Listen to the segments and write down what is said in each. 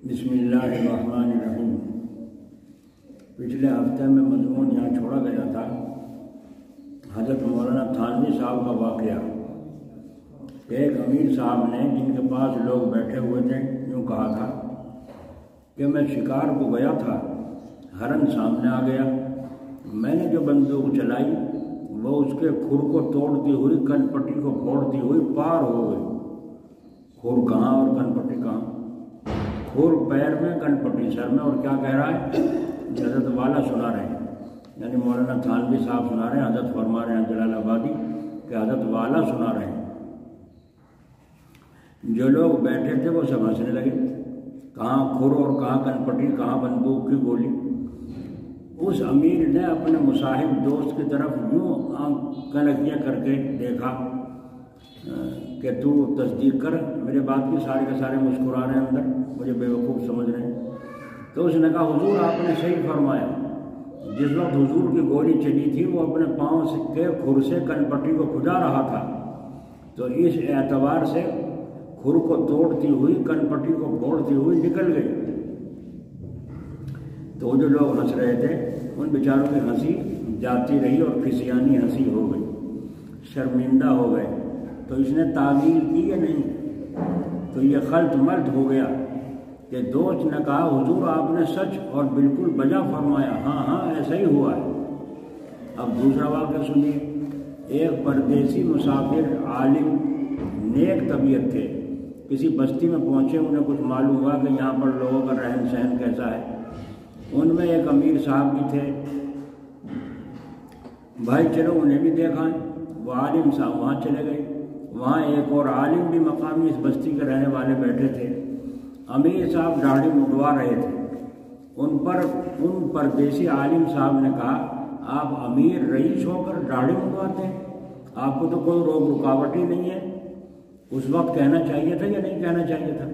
بسم اللہ الرحمن الرحیم۔ پچھلے ہفتے میں مضمون یہاں چھوڑا گیا تھا حضرت مولانا تھانوی صاحب کا واقعہ۔ ایک امیر صاحب نے جن کے پاس لوگ بیٹھے ہوئے تھے یوں کہا تھا کہ میں شکار کو گیا تھا، ہرن سامنے آ گیا، میں نے جو بندوق چلائی وہ اس کے کھر کو توڑتی ہوئی کن پٹی کو پھوڑتی ہوئی پار ہو گئی۔ کھر کہاں اور کن پٹی کہاں؟ کھر پیر میں، کن پٹی سر میں۔ اور کیا کہہ رہا ہے؟ حضرت والا سنا رہے ہیں، یعنی مولانا تھانوی صاحب سنا رہے ہیں، حضرت فرما رہے ہیں جلال آبادی کہ حضرت والا سنا رہے ہیں۔ جو لوگ بیٹھے تھے وہ سب ہنسنے لگے، کہاں کھر اور کہاں کن پٹی، کہاں بندوق کی گولی۔ اس امیر نے اپنے مصاحب دوست کی طرف یوں کنکیاں کر کے دیکھا کہ تو تصدیق کر میرے بات کی۔ سارے کے سارے مسکرا رہے ہیں، اندر مجھے بیوقوف سمجھ رہے ہیں۔ تو اس نے کہا حضور آپ نے صحیح فرمایا، جس وقت حضور کی گولی چلی تھی وہ اپنے پاؤں کے کھر سے کن پٹی کو کھدا رہا تھا، تو اس اعتبار سے کھر کو توڑتی ہوئی کن پٹی کو پھوڑتی ہوئی نکل گئی۔ تو جو لوگ ہنس رہے تھے ان بیچاروں کی ہنسی جاتی رہی اور کھسیانی ہنسی ہو گئی، شرمندہ ہو گئے۔ تو اس نے تعویل کی یا نہیں؟ تو یہ خلط ملط ہو گیا کہ دوست نے کہا حضور آپ نے سچ اور بالکل بجا فرمایا، ہاں ہاں ایسا ہی ہوا ہے۔ اب دوسرا واقعہ سنیے۔ ایک پردیسی مسافر عالم نیک طبیعت تھے، کسی بستی میں پہنچے، انہیں کچھ معلوم ہوا کہ یہاں پر لوگوں کا رہن سہن کیسا ہے۔ ان میں ایک امیر صاحب بھی تھے، بھائی چلو انہیں بھی دیکھا۔ وہ عالم صاحب وہاں چلے گئے، وہاں ایک اور عالم بھی مقامی اس بستی کے رہنے والے بیٹھے تھے۔ امیر صاحب داڑھی منڈوا رہے تھے۔ ان پردیسی عالم صاحب نے کہا آپ امیر رئیس ہو کر داڑھی منڈواتے ہیں، آپ کو تو کوئی روک رکاوٹ ہی نہیں ہے۔ اس وقت کہنا چاہیے تھا یا نہیں کہنا چاہیے تھا؟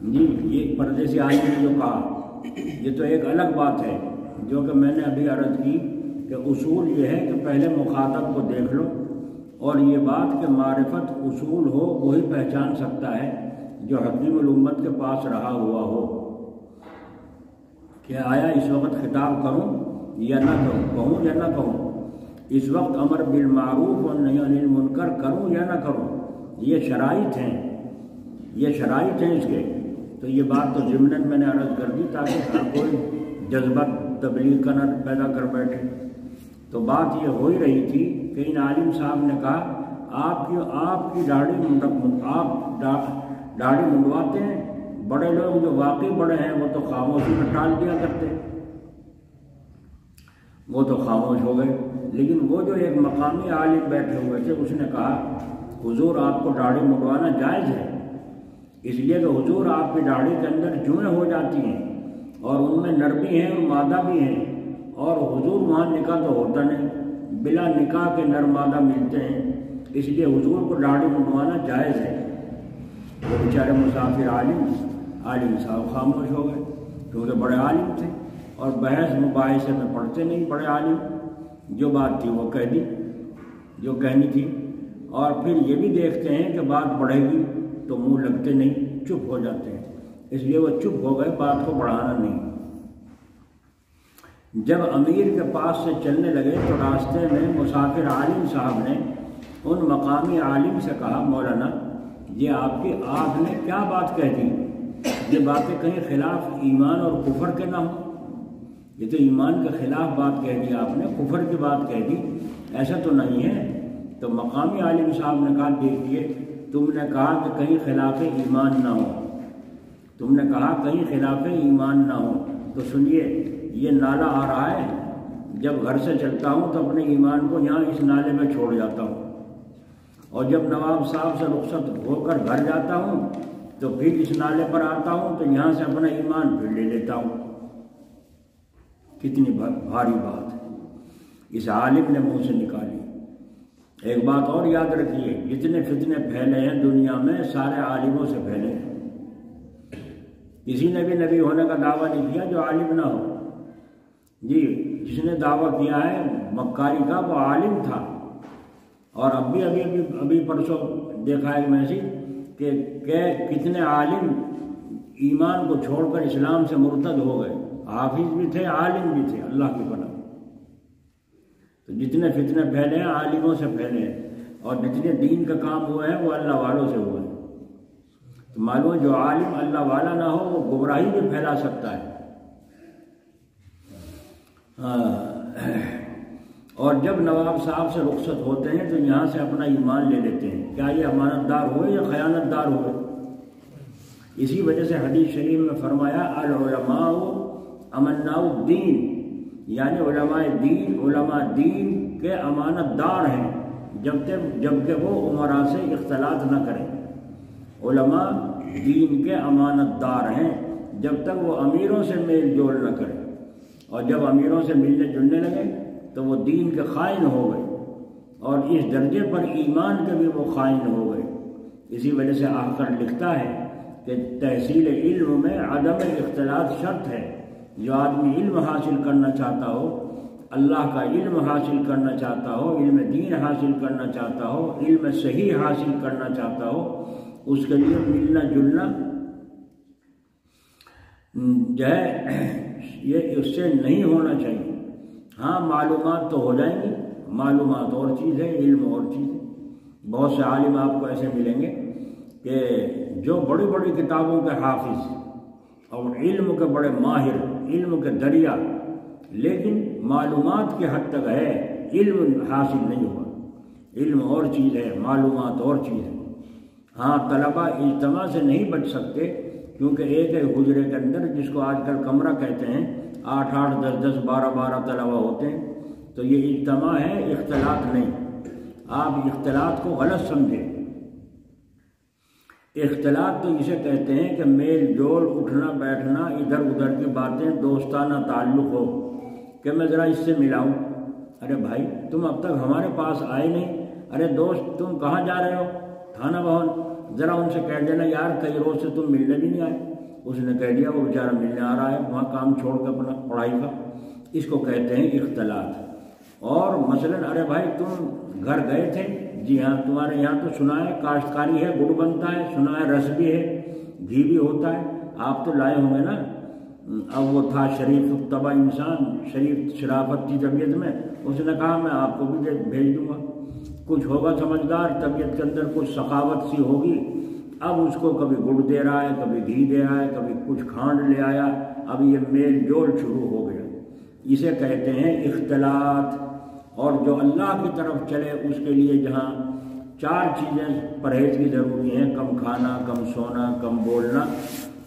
جی یہ پردیسی عالم نے جو کہا یہ تو ایک الگ بات ہے، جو کہ میں نے ابھی عرض کی کہ اصول یہ ہے کہ پہلے مخاطب کو دیکھ لو، اور یہ بات کہ معرفت اصول ہو وہی پہچان سکتا ہے جو حکیم الامت کے پاس رہا ہوا ہو کہ آیا اس وقت خطاب کروں یا نہ کروں، کہوں یا نہ کہوں، اس وقت امر بالمعروف اور نہی عن المنکر کروں یا نہ کروں۔ یہ شرائط ہیں، یہ شرائط ہیں اس کے۔ تو یہ بات تو ضمناً میں نے عرض کر دی تاکہ ہر کوئی جذبہ تبلیغ کا نہ پیدا کر بیٹھے۔ تو بات یہ ہو ہی رہی تھی کہ ان عالم صاحب نے کہا آپ کی داڑھی منڈواتے ہیں، بڑے لوگ جو واقعی بڑے ہیں وہ تو خاموشی میں ٹال دیا کرتے، وہ تو خاموش ہو گئے۔ لیکن وہ جو ایک مقامی عالم بیٹھے ہوئے تھے اس نے کہا حضور آپ کو داڑھی منڈوانا جائز ہے، اس لیے کہ حضور آپ کی داڑھی کے اندر جوئیں ہو جاتی ہیں اور ان میں نرمی ہے اور مادہ بھی ہیں، اور حضور وہاں نکاح تو ہوتا نہیں، بلا نکاح کے نر مادہ ملتے ہیں، اس لیے حضور کو داڑھی منڈوانا جائز ہے۔ وہ بیچارے مسافر عالم صاحب خاموش ہو گئے، کیونکہ بڑے عالم تھے اور بحث مباحثے میں پڑھتے نہیں بڑے عالم۔ جو بات تھی وہ کہہ دی جو کہنی تھی، اور پھر یہ بھی دیکھتے ہیں کہ بات بڑھے گی تو منہ لگتے نہیں، چپ ہو جاتے ہیں، اس لیے وہ چپ ہو گئے، بات کو بڑھانا نہیں۔ جب امیر کے پاس سے چلنے لگے تو راستے میں مسافر عالم صاحب نے ان مقامی عالم سے کہا مولانا یہ آپ کی آنکھ نے کیا بات کہہ دی؟ یہ باتیں کہیں خلاف ایمان اور کفر کے نہ ہوں؟ یہ تو ایمان کے خلاف بات کہہ دی آپ نے، کفر کی بات کہہ دی، ایسا تو نہیں ہے۔ تو مقامی عالم صاحب نے کہا دیکھیے تم نے کہا کہ کہیں خلاف ایمان نہ ہو، تم نے کہا کہیں خلاف ایمان نہ ہو، تو سنیے یہ نالہ آ رہا ہے، جب گھر سے چلتا ہوں تو اپنے ایمان کو یہاں اس نالے میں چھوڑ جاتا ہوں، اور جب نواب صاحب سے رخصت ہو کر گھر جاتا ہوں تو پھر اس نالے پر آتا ہوں تو یہاں سے اپنا ایمان پھر لے لیتا ہوں۔ کتنی بھاری بات ہے، اس عالم نے منہ سے نکالی۔ ایک بات اور یاد رکھیے، جتنے فتنے پھیلے ہیں دنیا میں سارے عالموں سے پھیلے ہیں، کسی نے بھی نبی ہونے کا دعویٰ نہیں کیا جو عالم نہ ہو۔ جی جس نے دعویٰ کیا ہے مکاری کا وہ عالم تھا، اور ابھی پرسوں دیکھا ہے میسج کہ کتنے عالم ایمان کو چھوڑ کر اسلام سے مرتد ہو گئے، حافظ بھی تھے عالم بھی تھے، اللہ کی پناہ۔ تو جتنے فتنے پھیلے ہیں عالموں سے پھیلے ہیں، اور جتنے دین کا کام ہوئے ہیں وہ اللہ والوں سے ہوئے ہیں۔ تو معلوم جو عالم اللہ والا نہ ہو وہ گمراہی بھی پھیلا سکتا ہے۔ اور جب نواب صاحب سے رخصت ہوتے ہیں تو یہاں سے اپنا ایمان لے لیتے ہیں، کیا یہ امانت دار ہوئے یا خیانت دار ہوئے؟ اسی وجہ سے حدیث شریف میں فرمایا العلماء امناء الدین، یعنی علماء دین کے امانت دار ہیں جبکہ وہ امراء سے اختلاط نہ کریں۔ علماء دین کے امانت دار ہیں جب تک وہ امیروں سے میل جول نہ کریں، اور جب امیروں سے ملنے جلنے لگے تو وہ دین کے خائن ہو گئے، اور اس درجے پر ایمان کے بھی وہ خائن ہو گئے۔ اسی وجہ سے آخر لکھتا ہے کہ تحصیل علم میں عدم اختلاط شرط ہے۔ جو آدمی علم حاصل کرنا چاہتا ہو، اللہ کا علم حاصل کرنا چاہتا ہو، علم دین حاصل کرنا چاہتا ہو، علم صحیح حاصل کرنا چاہتا ہو، اس کے لیے ملنا جلنا جو ہے یہ اس سے نہیں ہونا چاہیے۔ ہاں معلومات تو ہو جائیں گی، معلومات اور چیز ہے، علم اور چیز ہے۔ بہت سے عالم آپ کو ایسے ملیں گے کہ جو بڑی بڑی کتابوں کے حافظ اور علم کے بڑے ماہر، علم کے دریا، لیکن معلومات کی حد تک ہے، علم حاصل نہیں ہوا۔ علم اور چیز ہے، معلومات اور چیز ہے۔ ہاں طلبہ اجتماع سے نہیں بچ سکتے، کیونکہ ایک حجرے کے اندر، جس کو آج کل کمرہ کہتے ہیں، 8 10 12 طلبہ ہوتے ہیں، تو یہ اجتماع ہے، اختلاط نہیں۔ آپ اختلاط کو غلط سمجھیں۔ اختلاط تو اسے کہتے ہیں کہ میل جول، اٹھنا بیٹھنا، ادھر ادھر کی باتیں، دوستانہ تعلق ہو کہ میں ذرا اس سے ملاؤں۔ ارے بھائی تم اب تک ہمارے پاس آئے نہیں، ارے دوست تم کہاں جا رہے ہو؟ تھانہ بھون، ذرا ان سے کہہ دینا یار کئی روز سے تم ملنے بھی نہیں آئے۔ اس نے کہہ دیا وہ بیچارہ ملنے آ رہا ہے، وہاں کام چھوڑ کے اپنا پڑھائی کا۔ اس کو کہتے ہیں اختلاط۔ اور مثلاً ارے بھائی تم گھر گئے تھے، جی ہاں تمہارے یہاں تو سنا ہے کاشتکاری ہے، گڑ بنتا ہے، سنا ہے رس بھی ہے، گھی بھی ہوتا ہے، آپ تو لائے ہوں گے نا۔ اب وہ تھا شریف الطبع انسان، شریف شرافت کی طبیعت میں، اس نے کہا میں آپ کو بھی بھیج دوں گا۔ کچھ ہوگا سمجھدار، طبیعت کے اندر کچھ سخاوت سی ہوگی، اب اس کو کبھی گڑ دے رہا ہے، کبھی گھی دے رہا ہے، کبھی کچھ کھانڈ لے آیا، اب یہ میل جول شروع ہو گیا۔ اسے کہتے ہیں اختلاط۔ اور جو اللہ کی طرف چلے اس کے لیے جہاں 4 چیزیں پرہیز کی ضروری ہیں، کم کھانا، کم سونا، کم بولنا،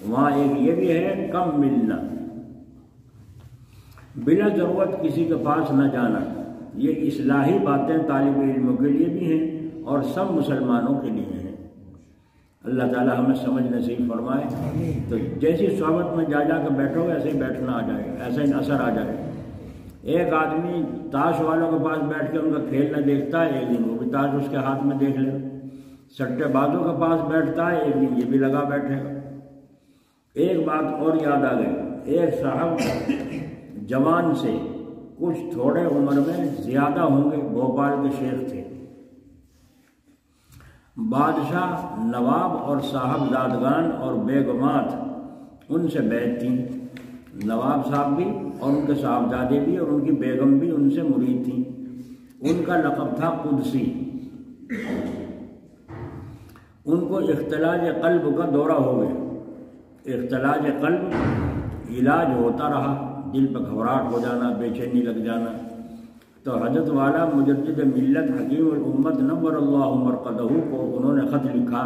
وہاں ایک یہ بھی ہے کم ملنا، بلا ضرورت کسی کے پاس نہ جانا۔ یہ اصلاحی باتیں طالب علموں کے لیے بھی ہیں اور سب مسلمانوں کے لیے ہیں۔ اللہ تعالی ہمیں سمجھ نصیب فرمائے۔ تو جیسی صحبت میں جا کے بیٹھو ایسے ہی بیٹھنا آ جائے گا، ایسا ہی اثر آ جائے گا۔ ایک آدمی تاش والوں کے پاس بیٹھ کے ان کا کھیلنا دیکھتا ہے، ایک دن وہ بھی تاش اس کے ہاتھ میں دیکھ لے گا۔ سٹے بازوں کے پاس بیٹھتا ہے، ایک دن یہ بھی لگا بیٹھے گا۔ ایک بات اور یاد آ گئی، ایک صاحب جوان سے کچھ تھوڑے عمر میں زیادہ ہوں گے، بھوپال کے شیخ تھے۔ بادشاہ، نواب اور صاحب زادگان اور بیگمات ان سے بیعت تھیں۔ نواب صاحب بھی اور ان کے صاحبزادے بھی اور ان کی بیگم بھی ان سے مرید تھیں۔ ان کا لقب تھا قدسی۔ ان کو اختلاج قلب کا دورہ ہو گیا۔ اختلاج قلب علاج ہوتا رہا، دل پہ گھبراہٹ ہو جانا، بے چینی لگ جانا۔ تو حضرت والا مجدد ملت حکیم الامت نور اللہ مرقدہ کو انہوں نے خط لکھا،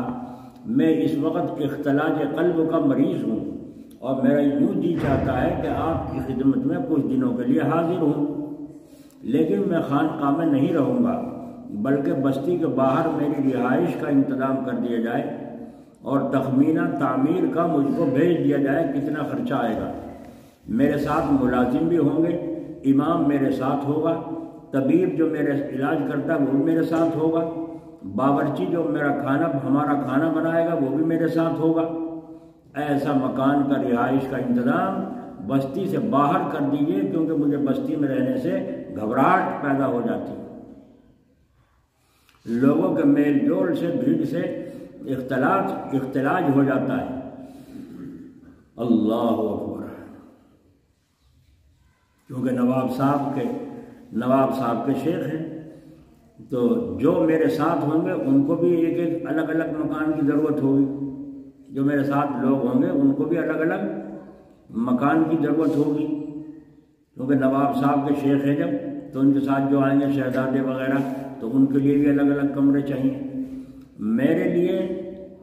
میں اس وقت اختلاج قلب کا مریض ہوں اور میرا یوں جی چاہتا ہے کہ آپ کی خدمت میں کچھ دنوں کے لیے حاضر ہوں، لیکن میں خانقاہ میں نہیں رہوں گا، بلکہ بستی کے باہر میری رہائش کا انتظام کر دیا جائے اور تخمینہ تعمیر کا مجھ کو بھیج دیا جائے کتنا خرچہ آئے گا۔ میرے ساتھ ملازم بھی ہوں گے، امام میرے ساتھ ہوگا، طبیب جو میرے علاج کرتا ہے وہ بھی میرے ساتھ ہوگا، باورچی جو ہمارا کھانا بنائے گا وہ بھی میرے ساتھ ہوگا۔ ایسا مکان کا رہائش کا انتظام بستی سے باہر کر دیجیے، کیونکہ مجھے بستی میں رہنے سے گھبراہٹ پیدا ہو جاتی ہے۔ لوگوں کے میل جول سے، بھیڑ سے اختلاج ہو جاتا ہے۔ اللہ اکبر۔ کیونکہ نواب صاحب کے شیخ ہیں، تو جو میرے ساتھ ہوں گے ان کو بھی ایک ایک الگ الگ مکان کی ضرورت ہوگی، جو میرے ساتھ لوگ ہوں گے ان کو بھی الگ الگ مکان کی ضرورت ہوگی، کیونکہ نواب صاحب کے شیخ ہیں جب، تو ان کے ساتھ جو آئیں گے شہزادے وغیرہ، تو ان کے لیے بھی الگ الگ کمرے چاہیے میرے لیے،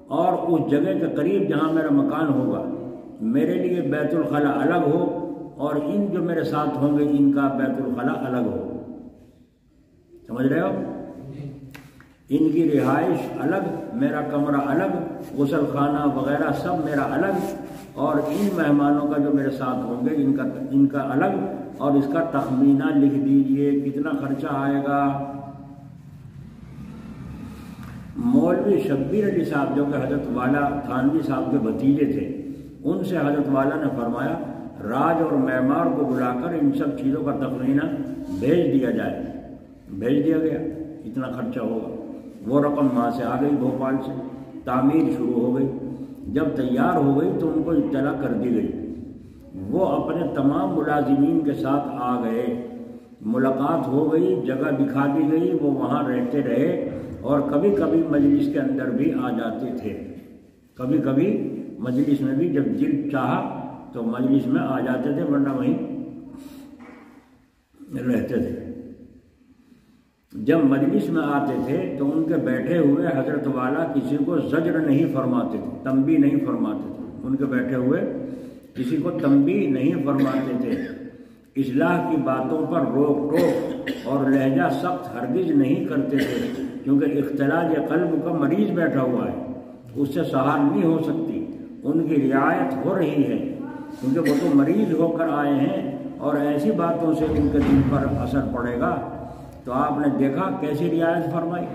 اور اس جگہ کے قریب جہاں میرا مکان ہوگا میرے لیے بیت الخلا الگ ہو، اور ان جو میرے ساتھ ہوں گے ان کا بیت الخلا الگ ہو۔ سمجھ رہے ہو؟ ان کی رہائش الگ، میرا کمرہ الگ، غسل خانہ وغیرہ سب میرا الگ، اور ان مہمانوں کا جو میرے ساتھ ہوں گے ان کا الگ، اور اس کا تخمینہ لکھ دیجئے کتنا خرچہ آئے گا۔ مولوی شبیر علی صاحب جو کہ حضرت والا تھانوی صاحب کے بھتیجے تھے، ان سے حضرت والا نے فرمایا راج اور معمار کو بلا کر ان سب چیزوں کا تخمینہ بھیج دیا جائے۔ بھیج دیا گیا، اتنا خرچہ ہوگا۔ وہ رقم وہاں سے آ گئی بھوپال سے، تعمیر شروع ہو گئی۔ جب تیار ہو گئی تو ان کو اطلاع کر دی گئی، وہ اپنے تمام ملازمین کے ساتھ آ گئے، ملاقات ہو گئی، جگہ دکھا دی گئی، وہ وہاں رہتے رہے، اور کبھی کبھی مجلس کے اندر بھی آ جاتے تھے، کبھی کبھی مجلس میں بھی جب دل چاہا تو مجلس میں آ جاتے تھے، ورنہ وہیں رہتے تھے۔ جب مجلس میں آتے تھے تو ان کے بیٹھے ہوئے حضرت والا کسی کو زجر نہیں فرماتے تھے، تنبیہ نہیں فرماتے تھے، ان کے بیٹھے ہوئے کسی کو تنبیہ نہیں فرماتے تھے، اصلاح کی باتوں پر روک ٹوک اور لہجہ سخت ہرگز نہیں کرتے تھے، کیونکہ اختلاج قلب کا مریض بیٹھا ہوا ہے، اس سے سہار نہیں ہو سکتی، ان کی رعایت ہو رہی ہے، کیونکہ وہ تو مریض ہو کر آئے ہیں، اور ایسی باتوں سے ان کے دل پر اثر پڑے گا۔ تو آپ نے دیکھا کیسی رعایت فرمائی؟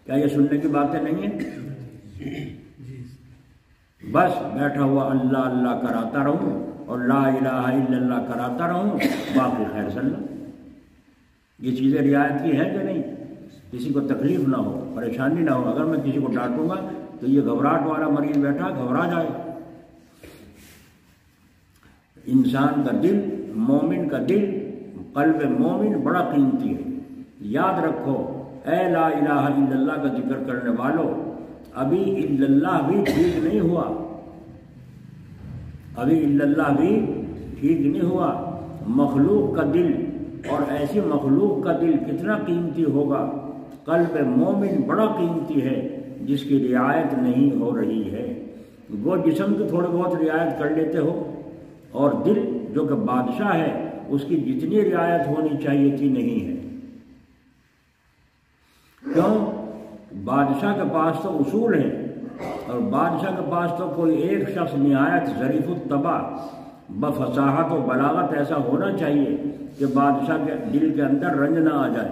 کیا یہ سننے کی باتیں نہیں ہیں؟ بس بیٹھا ہوا اللہ اللہ کراتا رہوں اور لا الہ الا اللہ کراتا رہوں، باقی خیر صلی اللہ۔ یہ چیزیں رعایت کی ہیں کہ نہیں؟ کسی کو تکلیف نہ ہو، پریشانی نہ ہو۔ اگر میں کسی کو ڈانٹوں گا تو یہ گھبراہٹ والا مریض بیٹھا گھبرا جائے۔ انسان کا دل، مومن کا دل، قلب مومن بڑا قیمتی ہے۔ یاد رکھو اے لا الہ الا اللہ کا ذکر کرنے والوں، ابھی الا اللہ بھی ٹھیک نہیں ہوا، ابھی الا اللہ بھی ٹھیک نہیں ہوا۔ مخلوق کا دل، اور ایسی مخلوق کا دل کتنا قیمتی ہوگا۔ قلب مومن بڑا قیمتی ہے جس کی رعایت نہیں ہو رہی ہے۔ وہ جسم کی تھوڑی بہت رعایت کر لیتے ہو، اور دل جو کہ بادشاہ ہے اس کی جتنی رعایت ہونی چاہیے تھی نہیں ہے۔ کیوں؟ بادشاہ کے پاس تو اصول ہیں، اور بادشاہ کے پاس تو کوئی ایک شخص نہایت ظریف الطبع بفصاحت و بلاغت ایسا ہونا چاہیے کہ بادشاہ کے دل کے اندر رنج نہ آ جائے۔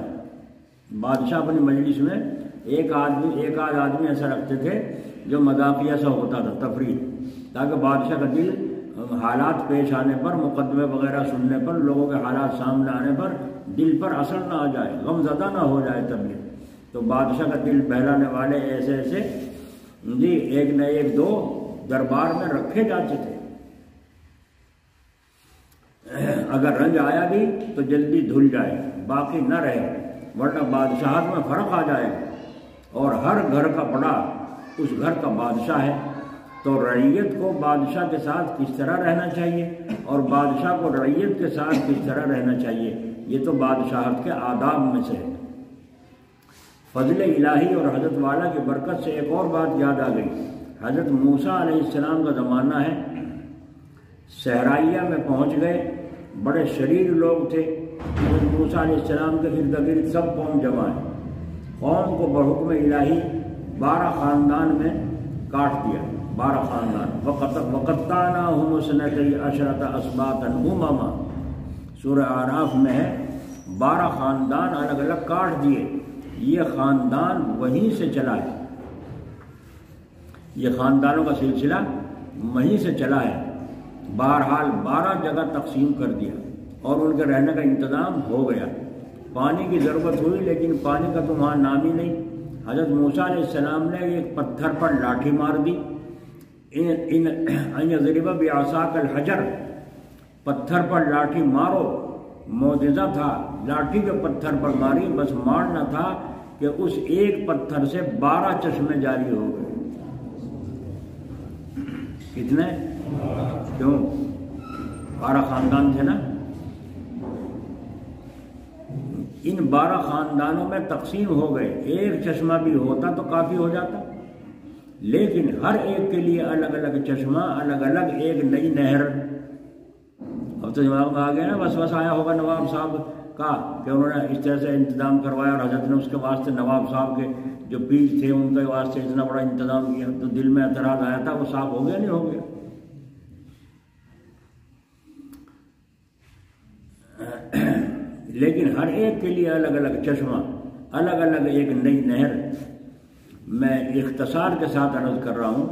بادشاہ اپنی مجلس میں ایک آدھ آدمی ایسا رکھتے تھے جو مذاقیہ سا ہوتا تھا، تفریح، تاکہ بادشاہ کا دل حالات پیش آنے پر، مقدمے وغیرہ سننے پر، لوگوں کے حالات سامنے آنے پر دل پر اثر نہ آ جائے، غم زدہ نہ ہو جائے تبلیغ۔ تو بادشاہ کا دل بہلانے والے ایسے ایسے جی ایک نہ ایک دو دربار میں رکھے جاتے تھے۔ اگر رنج آیا بھی تو جلدی دھل جائے، باقی نہ رہے، ورنہ بادشاہت میں فرق آ جائے گا، اور ہر گھر کا بڑا اس گھر کا بادشاہ ہے۔ تو رعیت کو بادشاہ کے ساتھ کس طرح رہنا چاہیے، اور بادشاہ کو رعیت کے ساتھ کس طرح رہنا چاہیے، یہ تو بادشاہت کے آداب میں سے ہے۔ فضل الہی اور حضرت والا کی برکت سے ایک اور بات یاد آ گئی۔ حضرت موسیٰ علیہ السلام کا زمانہ ہے، صحرائیہ میں پہنچ گئے، بڑے شریر لوگ تھے۔ حضرت موسیٰ علیہ السلام کے ارد گرد سب قوم جمع ہے۔ قوم کو بحکم الہی 12 خاندان میں کاٹ دیا، 12 خاندان۔ وَقَطَّعْنَاهُمُ اثْنَتَيْ عَشْرَةَ أَسْبَاطًا أُمَمًا، سورہ اعراف میں ہے، 12 خاندان الگ الگ کاٹ دیے۔ یہ خاندان وہیں سے چلا ہے، یہ خاندانوں کا سلسلہ وہیں سے چلا ہے۔ بہرحال 12 جگہ تقسیم کر دیا، اور ان کے رہنے کا انتظام ہو گیا۔ پانی کی ضرورت ہوئی، لیکن پانی کا تو وہاں نام ہی نہیں۔ حضرت موسیٰ علیہ السلام نے ایک پتھر پر لاٹھی مار دی، ان یضرب بعصاک الحجر، پتھر پر لاٹھی مارو، معجزہ تھا، لاٹھی کے پتھر پر ماری، بس مارنا تھا کہ اس ایک پتھر سے 12 چشمے جاری ہو گئے۔ کتنے؟ کیوں؟ 12 خاندان تھے نا، ان 12 خاندانوں میں تقسیم ہو گئے، ایک چشمہ بھی ہوتا تو کافی ہو جاتا، لیکن ہر ایک کے لیے الگ الگ چشمہ، الگ الگ ایک نئی نہر۔ اب تو دماغ میں آ گیا نا، بس آیا ہوگا نواب صاحب کا کہ انہوں نے اس طرح سے انتظام کروایا، اور حضرت نے اس کے واسطے نواب صاحب کے جو پیر تھے ان کے واسطے اتنا بڑا انتظام کیا، تو دل میں اعتراض آیا تھا، وہ صاف ہو گیا نہیں ہو گیا؟ لیکن ہر ایک کے لیے الگ الگ چشمہ، الگ الگ ایک نئی نہر۔ میں اختصار کے ساتھ عرض کر رہا ہوں،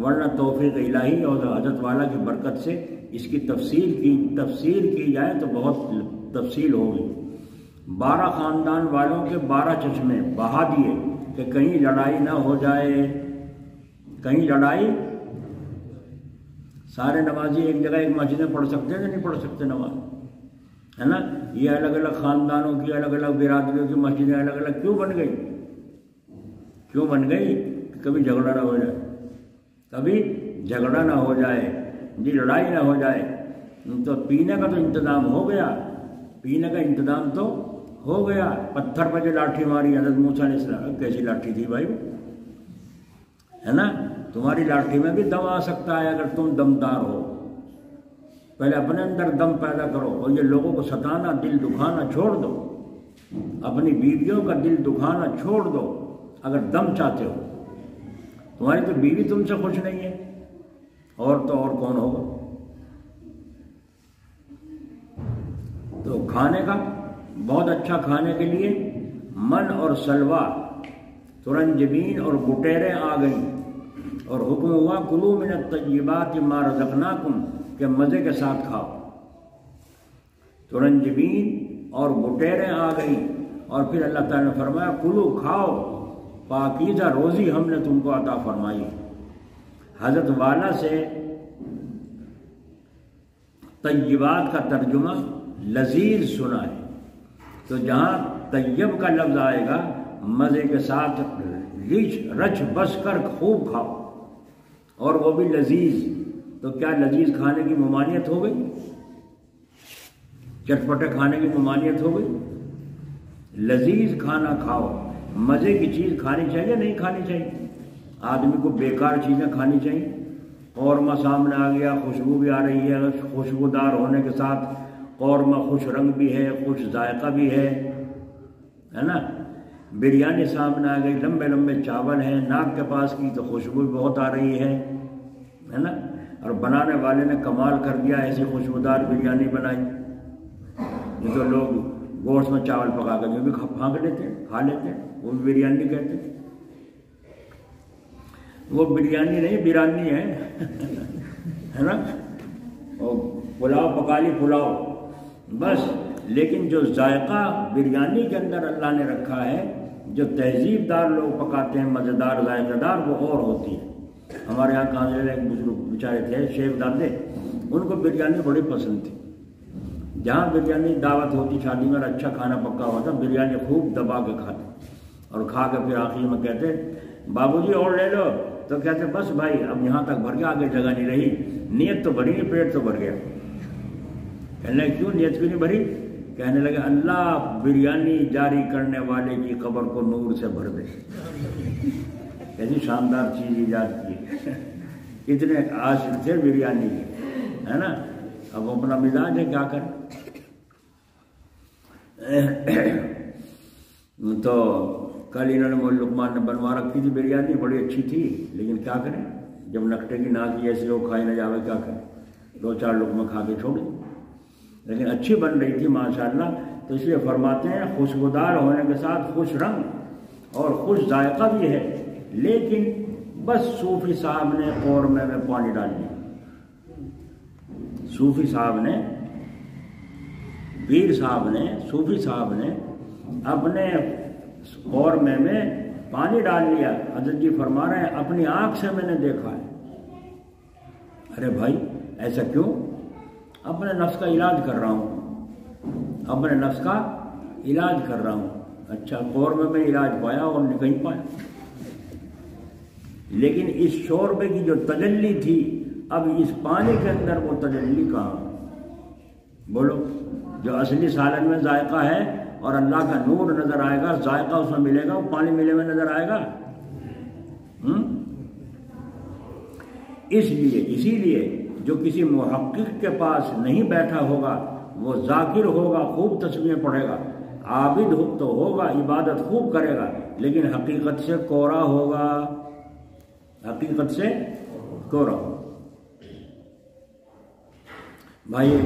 ورنہ توفیق الہی اور حضرت والا کی برکت سے اس کی تفسیر کی جائے تو بہت تفصیل ہوگی۔ 12 خاندان والوں کے 12 چشمے بہا دیے کہ کہیں لڑائی نہ ہو جائے، کہیں لڑائی۔ سارے نمازی ایک جگہ ایک مسجد میں پڑھ سکتے ہیں کہ نہیں پڑھ سکتے نماز، ہے نا؟ یہ الگ الگ خاندانوں کی، الگ الگ برادریوں کی مسجدیں الگ الگ کیوں بن گئی؟ کیوں بن گئی؟ کبھی جھگڑا نہ ہو جائے، کبھی جھگڑا نہ ہو جائے، جی لڑائی نہ ہو جائے۔ تو پینے کا تو انتظام ہو گیا، پینے کا انتظام تو ہو گیا۔ پتھر پر جو لاٹھی ماری حضرت موسیٰ علیہ السلام، کیسی لاٹھی تھی بھائی، ہے نا؟ تمہاری لاٹھی میں بھی دم آ سکتا ہے اگر تم دمدار ہو۔ پہلے اپنے اندر دم پیدا کرو، اور یہ لوگوں کو ستانا، دل دکھانا چھوڑ دو، اپنی بیویوں کا دل دکھانا چھوڑ دو اگر دم چاہتے ہو۔ تمہاری تو بیوی تم سے خوش نہیں ہے، اور تو اور کون ہوگا؟ تو کھانے کا بہت اچھا، کھانے کے لیے من اور سلوا، ترنجبین اور گٹیریں آ گئیں، اور حکم ہوا کلوا من الطیبات ما رزقناکم، کہ مزے کے ساتھ کھاؤ۔ ترنجبین اور گٹیریں آ گئیں، اور پھر اللہ تعالیٰ نے فرمایا کلو، کھاؤ، پاکیزہ روزی ہم نے تم کو عطا فرمائی۔ حضرت والا سے طیبات کا ترجمہ لذیذ سنا ہے، تو جہاں طیب کا لفظ آئے گا، مزے کے ساتھ رچ بس کر خوب کھاؤ، اور وہ بھی لذیذ۔ تو کیا لذیذ کھانے کی ممانعت ہو گئی؟ چٹپٹے کھانے کی ممانعت ہو گئی؟ لذیذ کھانا کھاؤ، مزے کی چیز کھانی چاہیے، نہیں کھانی چاہیے؟ آدمی کو بیکار چیزیں کھانی چاہیے؟ قورمہ سامنے آ گیا، خوشبو بھی آ رہی ہے، خوشبودار ہونے کے ساتھ قورمہ خوش رنگ بھی ہے، خوش ذائقہ بھی ہے نا؟ بریانی سامنے آ گئی، لمبے لمبے چاول ہیں، ناک کے پاس کی تو خوشبو بھی بہت آ رہی ہے نا؟ اور بنانے والے نے کمال کر دیا، ایسی خوشبودار بریانی بنائی۔ یہ تو لوگ گوشت میں چاول پکا کر جو بھی پھانک لیتے ہیں، کھا لیتے ہیں، وہ بھی بریانی کہتے ہیں۔ وہ بریانی نہیں، بیرانی ہے نا؟ اور پلاؤ پکا لی، پلاؤ بس۔ لیکن جو ذائقہ بریانی کے اندر اللہ نے رکھا ہے، جو تہذیب دار لوگ پکاتے ہیں، مزیدار ذائقہ دار، وہ اور ہوتی ہے۔ ہمارے یہاں کہاں ایک بزرگ بیچارے تھے، شیخ دادے، ان کو بریانی بڑی پسند تھی۔ جہاں بریانی دعوت ہوتی شادی میں، اچھا کھانا پکا ہوا تھا، بریانی خوب دبا کے کھاتے، اور کھا کے پھر آخر میں کہتے بابو جی اور لے لو، تو کہتے بس بھائی اب یہاں تک بھر گیا، آگے جگہ نہیں رہی، نیت تو بھری ہے، پیٹ تو بھر گیا۔ کہنے لگے کیوں نیت کیوں نہیں بھری؟ کہنے لگے اللہ بریانی جاری کرنے والے کی قبر کو نور سے بھر دے۔ کیسی شاندار چیز ایجاد کی، اتنے عاشق تھے بریانی کے، ہے نا؟ اب وہ اپنا مزاج ہے، کیا کریں؟ تو کل انہوں نے مول لقمان نے بنوا رکھی تھی بریانی، بڑی اچھی تھی، لیکن کیا کریں، جب نکٹے کی ناک ایسے لوگ کھائے نہ جاوے، کیا کریں؟ 2-4 لقمے کھا کے چھوڑ دیں، لیکن اچھی بن رہی تھی ماشاءاللہ۔ تو اس لیے فرماتے ہیں خوشبودار ہونے کے ساتھ خوش رنگ اور خوش ذائقہ بھی ہے، لیکن بس صوفی صاحب نے قورمے میں پانی ڈال دیا۔ صوفی صاحب نے، پیر صاحب نے، صوفی صاحب نے اپنے قورمے میں پانی ڈال لیا۔ حضرت جی فرما رہے ہیں اپنی آنکھ سے میں نے دیکھا ہے، ارے بھائی ایسا کیوں؟ اپنے نفس کا علاج کر رہا ہوں، اپنے نفس کا علاج کر رہا ہوں۔ اچھا قورمے میں علاج پایا اور نہیں پایا، لیکن اس شوربے کی جو تجلی تھی اب اس پانی کے اندر وہ تجلی کہاں؟ بولو، جو اصلی سالن میں ذائقہ ہے اور اللہ کا نور نظر آئے گا، ذائقہ اس میں ملے گا، وہ پانی ملے میں نظر آئے گا؟ اسی لیے جو کسی محقق کے پاس نہیں بیٹھا ہوگا وہ ذاکر ہوگا، خوب تسبیح پڑھے گا، عابد تو ہوگا، عبادت خوب کرے گا، لیکن حقیقت سے کورا ہوگا، حقیقت سے کورا ہوگا۔ بھائی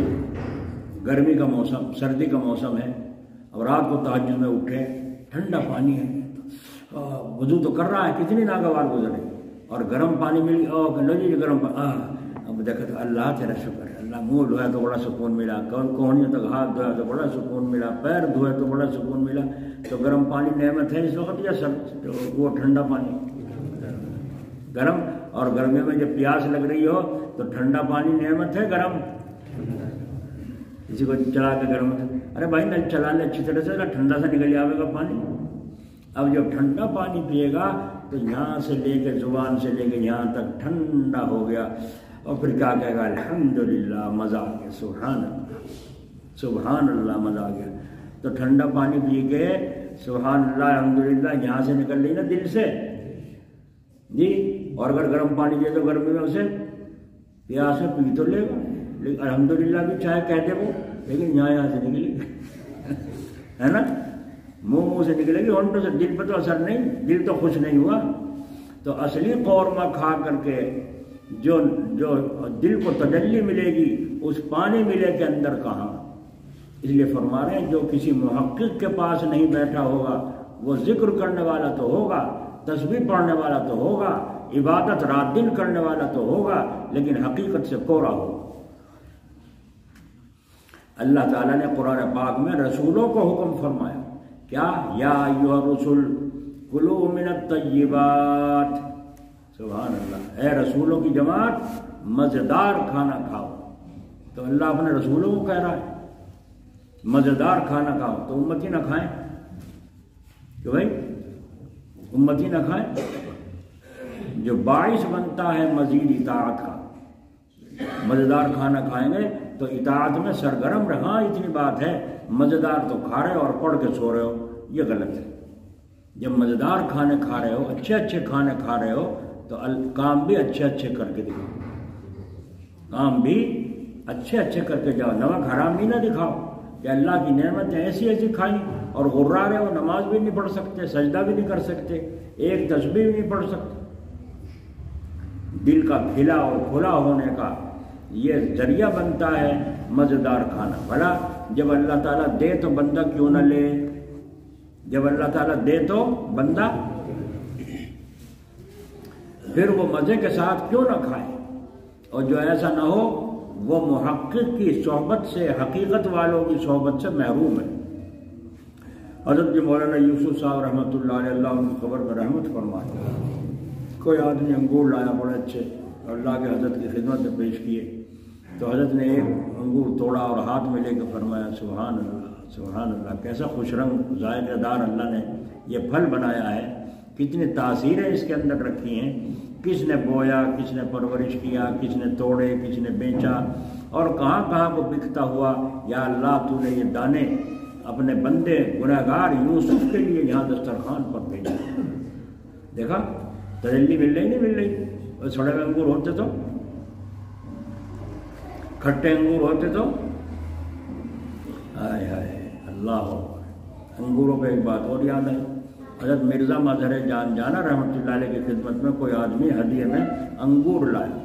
گرمی کا موسم، سردی کا موسم ہے، اب رات کو تہجد میں اٹھے، ٹھنڈا پانی ہے، وضو تو کر رہا ہے، کتنی ناگوار گزرے، اور گرم پانی ملی، لو جی گرم پانی، اب دیکھا تو اللہ تیرا شکر ہے، اللہ منہ دھویا تو بڑا سکون ملا، کوہنیوں تک ہاتھ دھویا تو بڑا سکون ملا، پیر دھویا تو بڑا سکون ملا۔ تو گرم پانی نعمت ہے اس وقت یا وہ ٹھنڈا پانی؟ گرم، اور گرمی میں جب پیاس لگ رہی ہو تو ٹھنڈا پانی نعمت ہے، گرم کسی کو چلا کے گرم، ارے بھائی نل چلا لے اچھی طرح سے، ٹھنڈا سے نکل جائے گا پانی۔ اب جب ٹھنڈا پانی پیے گا تو یہاں سے لے کے زبان سے لے کے یہاں تک ٹھنڈا ہو گیا، اور پھر کیا کہے گا؟ الحمدللہ، مزہ آ گیا، سبحان اللہ، سبحان اللہ، مزہ آ گیا۔ تو ٹھنڈا پانی پی کے سبحان اللہ الحمدللہ یہاں سے نکل رہی نا دل سے جی، اور اگر گرم پانی دے تو گرمی میں اسے پیاس سے پی تو لے گا، لیکن الحمدللہ بھی چاہے کہتے وہ، لیکن یہاں سے نکلے گی ہے نا، منہ سے نکلے گی، ہونٹوں سے، دل پہ تو اثر نہیں، دل تو خوش نہیں ہوا۔ تو اصلی قورمہ کھا کر کے جو دل کو تجلی ملے گی اس پانی ملے کے اندر کہاں؟ اس لیے فرما رہے ہیں جو کسی محقق کے پاس نہیں بیٹھا ہوگا وہ ذکر کرنے والا تو ہوگا، تسبیح پڑھنے والا تو ہوگا، عبادت رات دن کرنے والا تو ہوگا، لیکن حقیقت سے کورا ہوگا۔ اللہ تعالیٰ نے قرآن پاک میں رسولوں کو حکم فرمایا، کیا؟ یا ایھا الرسل کلوا من الطیبات، سبحان اللہ، اے رسولوں کی جماعت مزیدار کھانا کھاؤ۔ تو اللہ اپنے رسولوں کو کہہ رہا ہے مزیدار کھانا کھاؤ، تو امتی نہ کھائیں کہ بھائی امتی نہ کھائیں؟ جو باعث بنتا ہے مزید اطاعت کا، مزیدار کھانا کھائیں گے تو اطاعت میں سرگرم رہے۔ ہاں اتنی بات ہے، مزیدار تو کھا رہے ہو اور پڑھ کے سو رہے ہو، یہ غلط ہے۔ جب مزیدار کھانے کھا رہے ہو، اچھے اچھے کھانے کھا رہے ہو، تو کام بھی اچھے اچھے کر کے دکھاؤ، کام بھی اچھے اچھے کر کے جاؤ، نمک حرام بھی نہ دکھاؤ کہ اللہ کی نعمتیں ایسی ایسی کھائیں اور غرا رہے ہو، نماز بھی نہیں پڑھ سکتے، سجدہ بھی نہیں کر سکتے، ایک تسبیح بھی نہیں پڑھ سکتے۔ دل کا کھلا اور کھلا ہونے کا یہ ذریعہ بنتا ہے مزیدار کھانا۔ بھلا جب اللہ تعالیٰ دے تو بندہ کیوں نہ لے؟ جب اللہ تعالیٰ دے تو بندہ پھر وہ مزے کے ساتھ کیوں نہ کھائے؟ اور جو ایسا نہ ہو وہ محقق کی صحبت سے، حقیقت والوں کی صحبت سے محروم ہے۔ حضرت مولانا یوسف صاحب رحمۃ اللہ علیہ، اللہ ان کی قبر میں رحمت فرمائے، کوئی آدمی انگور لایا بڑے اچھے، اللہ کے حضرت کی خدمت میں پیش کیے، تو حضرت نے ایک انگور توڑا اور ہاتھ میں لے کے فرمایا سبحان اللہ، سبحان اللہ، کیسا خوش رنگ ذائقہ دار اللہ نے یہ پھل بنایا ہے، کتنی تاثیریں اس کے اندر رکھی ہیں، کس نے بویا، کس نے پرورش کیا، کس نے توڑے، کس نے بیچا، اور کہاں کہاں کو بکتا ہوا۔ یا اللہ تو نے یہ دانے اپنے بندے گنہگار یوسف کے لیے یہاں دسترخوان پر بھیجا۔ دیکھا تجلی مل رہی نہیں مل رہی؟ اور سڑے ہوئے انگور ہوتے تو، کھٹے انگور ہوتے تو، ہائے ہائے اللہ اکبر۔ انگوروں پہ ایک بات اور یاد آئی، حضرت مرزا مظہر جان جانا رحمۃ اللہ علیہ کی خدمت میں کوئی آدمی ہدیے میں انگور لایا،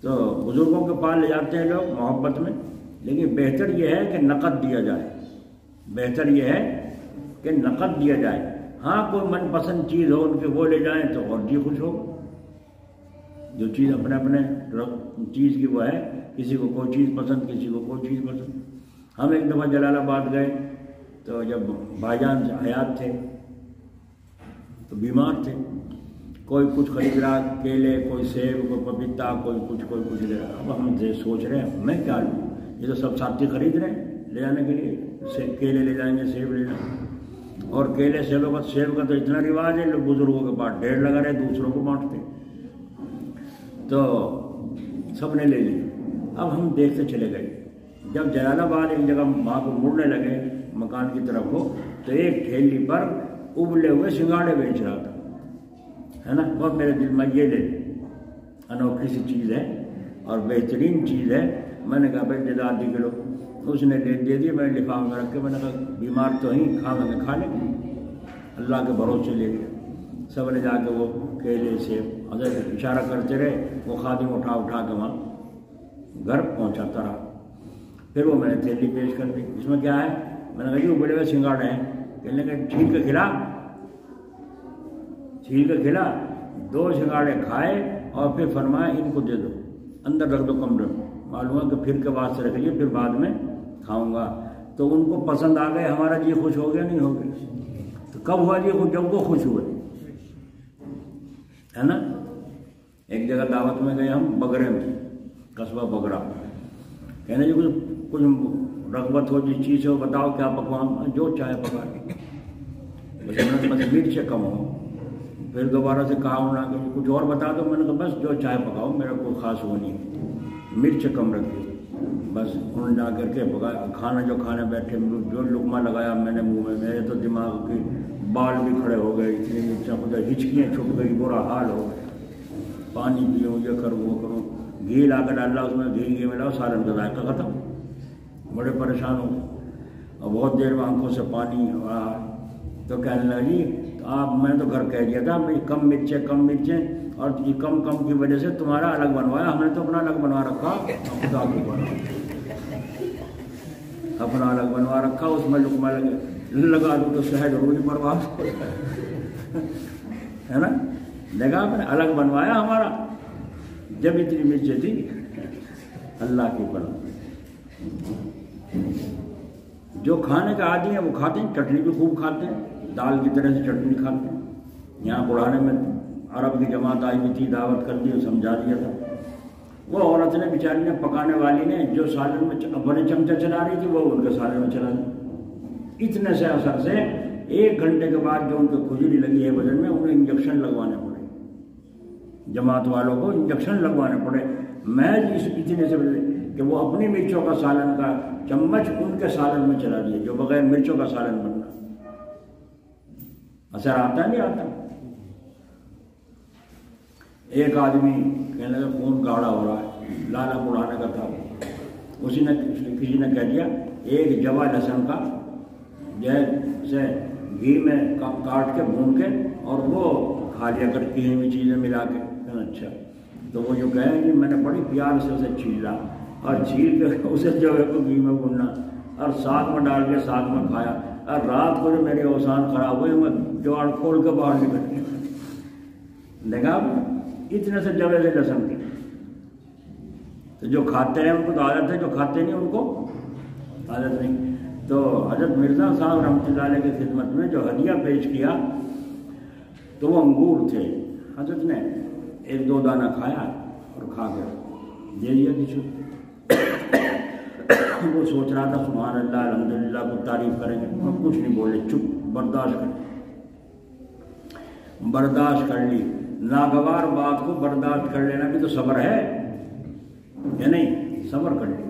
تو بزرگوں کے پاس لے جاتے ہیں لوگ محبت میں، لیکن بہتر یہ ہے کہ نقد دیا جائے، بہتر یہ ہے کہ نقد دیا جائے۔ ہاں کوئی من پسند چیز ہو ان کے وہ لے جائیں تو اور جی خوش ہو، جو چیز اپنے اپنے چیز کی وہ ہے، کسی کو کوئی چیز پسند، کسی کو کوئی چیز پسند۔ ہم ایک دفعہ جلال آباد گئے تو جب بھائی جان حیات تھے تو بیمار تھے، کوئی کچھ خرید رہا، کیلے، کوئی سیب، کوئی پپیتا، کوئی کچھ لے رہا۔ اب ہم سوچ رہے ہیں میں کیا لوں، یہ تو سب ساتھی خرید رہے ہیں لے جانے کے لیے، کیلے لے جائیں گے، سیب لے جائیں گے، اور کیلے سیب کا تو اتنا رواج ہے، لوگ بزرگوں کے پاس ڈھیر لگا رہے، دوسروں کو بانٹتے، تو سب نے لے لی۔ اب ہم دیکھتے چلے گئے، جب جلال آباد ایک جگہ وہاں کو مڑنے لگے مکان کی طرف کو، تو ایک ٹھیلی پر ابلے ہوئے سنگاڑے بیچ رہا تھا، ہے نا۔ بہت میرے دل میں یہ لے، انوکھی سی چیز ہے اور بہترین چیز ہے۔ میں نے کہا بھائی جدا آدھی کلو، اس نے دے دی، میں نے لفافے میں رکھ کے، میں نے کہا بیمار تو ہی کھا لیں، اللہ کے بھروسے لے گئے۔ سب نے جا کے وہ کیلے سیب حضرت اشارہ کرتے رہے، وہ خادم اٹھا کے وہاں گھر پہنچاتا رہا۔ پھر وہ میں نے تھیلی پیش کر دی، اس میں کیا ہے؟ میں نے کہا یہ بڑے ہوئے سنگاڑے ہیں، کہنے کہ چھیل کے کھلا 2 سنگاڑے کھائے اور پھر فرمایا ان کو دے دو، اندر رکھ دو کمرے میں، معلوم ہے کہ پھر کے واسطے رکھیے، پھر بعد میں کھاؤں گا۔ تو ان کو پسند آ گئے، ہمارا جی خوش ہو گیا نہیں ہو گیا؟ تو کب ہوا جی خوش؟ جب وہ خوش ہوئے، ہے نا۔ ایک جگہ دعوت میں گئے ہم، بگرے میں، قصبہ بگرا، کہنے جی کچھ رغبت ہو جس چیز ہو بتاؤ، کیا پکوان؟ جو چاہے پکا بس مرچ کم ہو۔ پھر دوبارہ سے کہا انہوں نے کچھ اور بتا دو، میں نے کہا بس جو چاہے پکاؤ، میرا کوئی خاص وہ نہیں ہے، مرچ کم رکھیے بس۔ انہوں نے جا کر کے پکایا کھانا، جو کھانے بیٹھے جو لقمہ لگایا میں نے منہ میں، میرے تو دماغ کے بال بھی کھڑے ہو گئے، اتنی مرچیں خدا، ہچکیاں چھپ گئی، برا حال ہو گیا، پانی پیوں، یہ کروں وہ کروں، گھی لا کر ڈالا اس میں، گھی ملا، سالن کا ذائقہ ختم، بڑے پریشان ہو گئے، اور بہت دیر میں آنکھوں سے پانی آ۔ تو کہنے لگا جی میں تو گھر کہہ دیا تھا بھائی کم مرچیں، اور یہ کم کی وجہ سے تمہارا الگ بنوایا، ہم نے تو اپنا الگ بنوا رکھا، اپنا الگ بنوا رکھا، اس میں لقمہ لگا دوں تو شہد ضروری برباد ہے نا۔ لگا میں نے الگ بنوایا ہمارا، جب اتنی مرچیں تھی، اللہ کی پناہ۔ جو کھانے کا عادی ہے وہ کھاتے ہیں، چٹنی بھی خوب کھاتے ہیں، دال کی طرح سے چٹنی کھاتے ہیں۔ یہاں پڑھانے میں عرب کی جماعت آئی ہوئی تھی، دعوت کر دی، سمجھا دیا تھا۔ وہ عورت نے بیچاری نے، پکانے والی نے، جو سالن میں اپنے چمچہ چلا رہی تھی وہ ان کے سالن میں چلا دی۔ اتنے سے اثر سے 1 گھنٹے کے بعد جو ان کو کھجلی لگی ہے بدن میں، انہیں انجیکشن لگوانے پڑے، جماعت والوں کو انجیکشن لگوانے پڑے، محض اس اتنے سے کہ وہ اپنی مرچوں کا سالن کا چمچ ان کے سالن میں چلا دیے، جو بغیر مرچوں کا سالن بننا۔ اثر آتا نہیں آتا؟ ایک آدمی کہنے لگا خون گاڑھا ہو رہا ہے، لالا بڑھانے کا تھا، کسی نے کہہ دیا 1 جوا لہسن کا جیسے گھی میں کاٹ کے بھون کے اور وہ کھا لیا کر کسی بھی چیزیں ملا کے۔ اچھا، تو وہ جو کہیں کہ میں نے بڑی پیار سے اسے چھیلا، اور چھیل کے اسے جو ہے گھی میں بھوننا، اور ساتھ میں ڈال کے ساتھ میں کھایا، اور رات کو جو میرے اوسان خراب ہوئے میں جوڑ کھول کے باہر نکل گیا۔ دیکھا اتنے سے جگہ سے لہسن کی، تو جو کھاتے ہیں ان کو تو عادت ہے، جو کھاتے نہیں ان کو عادت نہیں۔ تو حضرت مرزا صاحب رحمۃ اللہ علیہ کی خدمت میں جو ہدیہ پیش کیا تو وہ انگور تھے، حضرت نے 1-2 دانہ کھایا اور کھا کے دے دیا کسی کو۔ وہ سوچ رہا تھا سبحان اللہ الحمدللہ کو تعریف کریں گے، وہ کچھ نہیں بولے، چپ، برداشت کر لی۔ ناگوار بات کو برداشت کر لینا بھی تو صبر ہے یا نہیں؟ صبر کر لی۔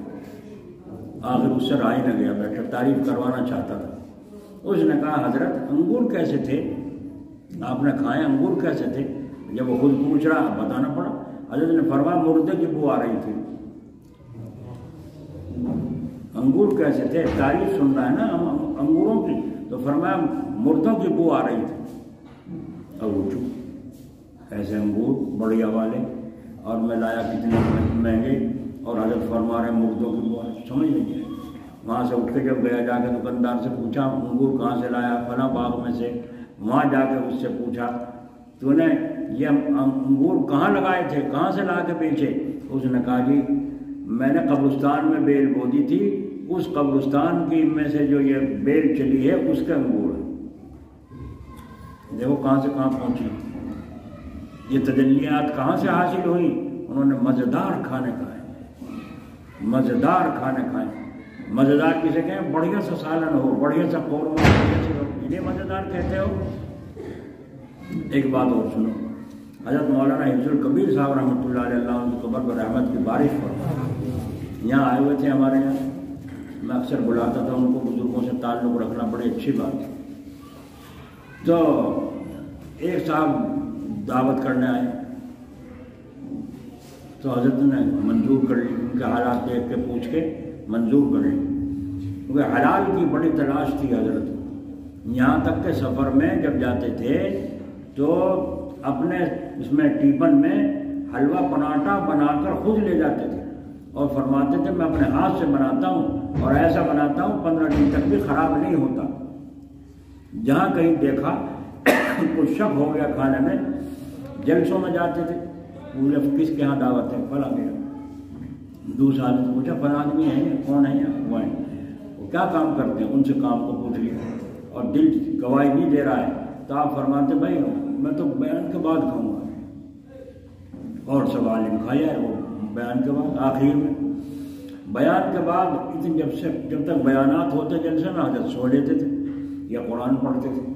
آخر اس سے رہا ہی نہ گیا، بیٹھا تعریف کروانا چاہتا تھا۔ اس نے کہا حضرت انگور کیسے تھے؟ آپ نے کھائے انگور کیسے تھے؟ جب وہ خود پوچھ رہا بتانا پڑا۔ حضرت نے فرمایا مردے کی بو آ رہی تھی۔ انگور کیسے تھے؟ تعریف سن رہا ہے نا انگوروں کی، تو فرمایا مردوں کی بو آ رہی تھی۔ اب وہ چپ، ایسے انگور بڑھیا والے، اور میں لایا کتنے مہنگے، اور حضرت فرما رہے مردوں کی بو آ رہی، سمجھ نہیں آئی۔ وہاں سے اٹھ کے جب گیا، جا کے دکاندار سے پوچھا انگور کہاں سے لایا؟ فلاں باغ میں سے۔ وہاں جا کے اس سے پوچھا تو نے یہ انگور کہاں لگائے تھے، کہاں سے لا کے بیچے؟ اس نے کہا جی میں نے قبرستان میں بیل بو دی تھی، اس قبرستان کی میں سے جو یہ بیل چلی ہے اس کے انگور ہے۔ دیکھو کہاں سے کہاں پہنچی، یہ تجلیات کہاں سے حاصل ہوئی؟ انہوں نے مزیدار کھانے کھائے، مزیدار کھانے کھائے۔ مزیدار کسے کہیں؟ بڑھیا سا سالن ہو، بڑھیا سا قورمہ، بڑھیا سی روٹی، انہیں مزیدار کہتے ہو۔ ایک بات اور سنو، حضرت مولانا حفظ الکبیر صاحب رحمۃ اللہ علیہ، اللہ ان کی قبر پر رحمت کی بارش پر یہاں آئے ہوئے تھے ہمارے یہاں۔ میں اکثر بلاتا تھا ان کو، بزرگوں سے تعلق رکھنا بڑی اچھی بات ہے۔ تو ایک صاحب دعوت کرنے آئے تو حضرت نے منظور کر لی، ان کے حالات دیکھ کے پوچھ کے منظور کر لی، کیونکہ حلال کی بڑی تلاش تھی حضرت۔ یہاں تک کہ سفر میں جب جاتے تھے تو اپنے اس میں ٹیپن میں حلوہ پراٹھا بنا کر خود لے جاتے تھے اور فرماتے تھے میں اپنے ہاتھ سے بناتا ہوں اور ایسا بناتا ہوں 15 دن تک بھی خراب نہیں ہوتا۔ جہاں کہیں دیکھا کچھ شک ہو گیا کھانے میں، جلسوں میں جاتے تھے، پورے کس کے یہاں دعوت ہے؟ فلاں میرا۔ دوسرا آدمی پوچھا فلاں آدمی ہے کون ہے؟ وہ ہے۔ وہ کیا کام کرتے ہیں؟ ان سے کام کو پوچھ لیا اور دل گواہی نہیں دے رہا ہے تو آپ فرماتے بھائی میں تو بیان کے بعد کھاؤں گا، اور سب عالم کھایا ہے وہ بیان کے بعد۔ آخر میں بیان کے بعد جب تک بیانات ہوتے جلسے میں حضرت سو لیتے تھے یا قرآن پڑھتے تھے۔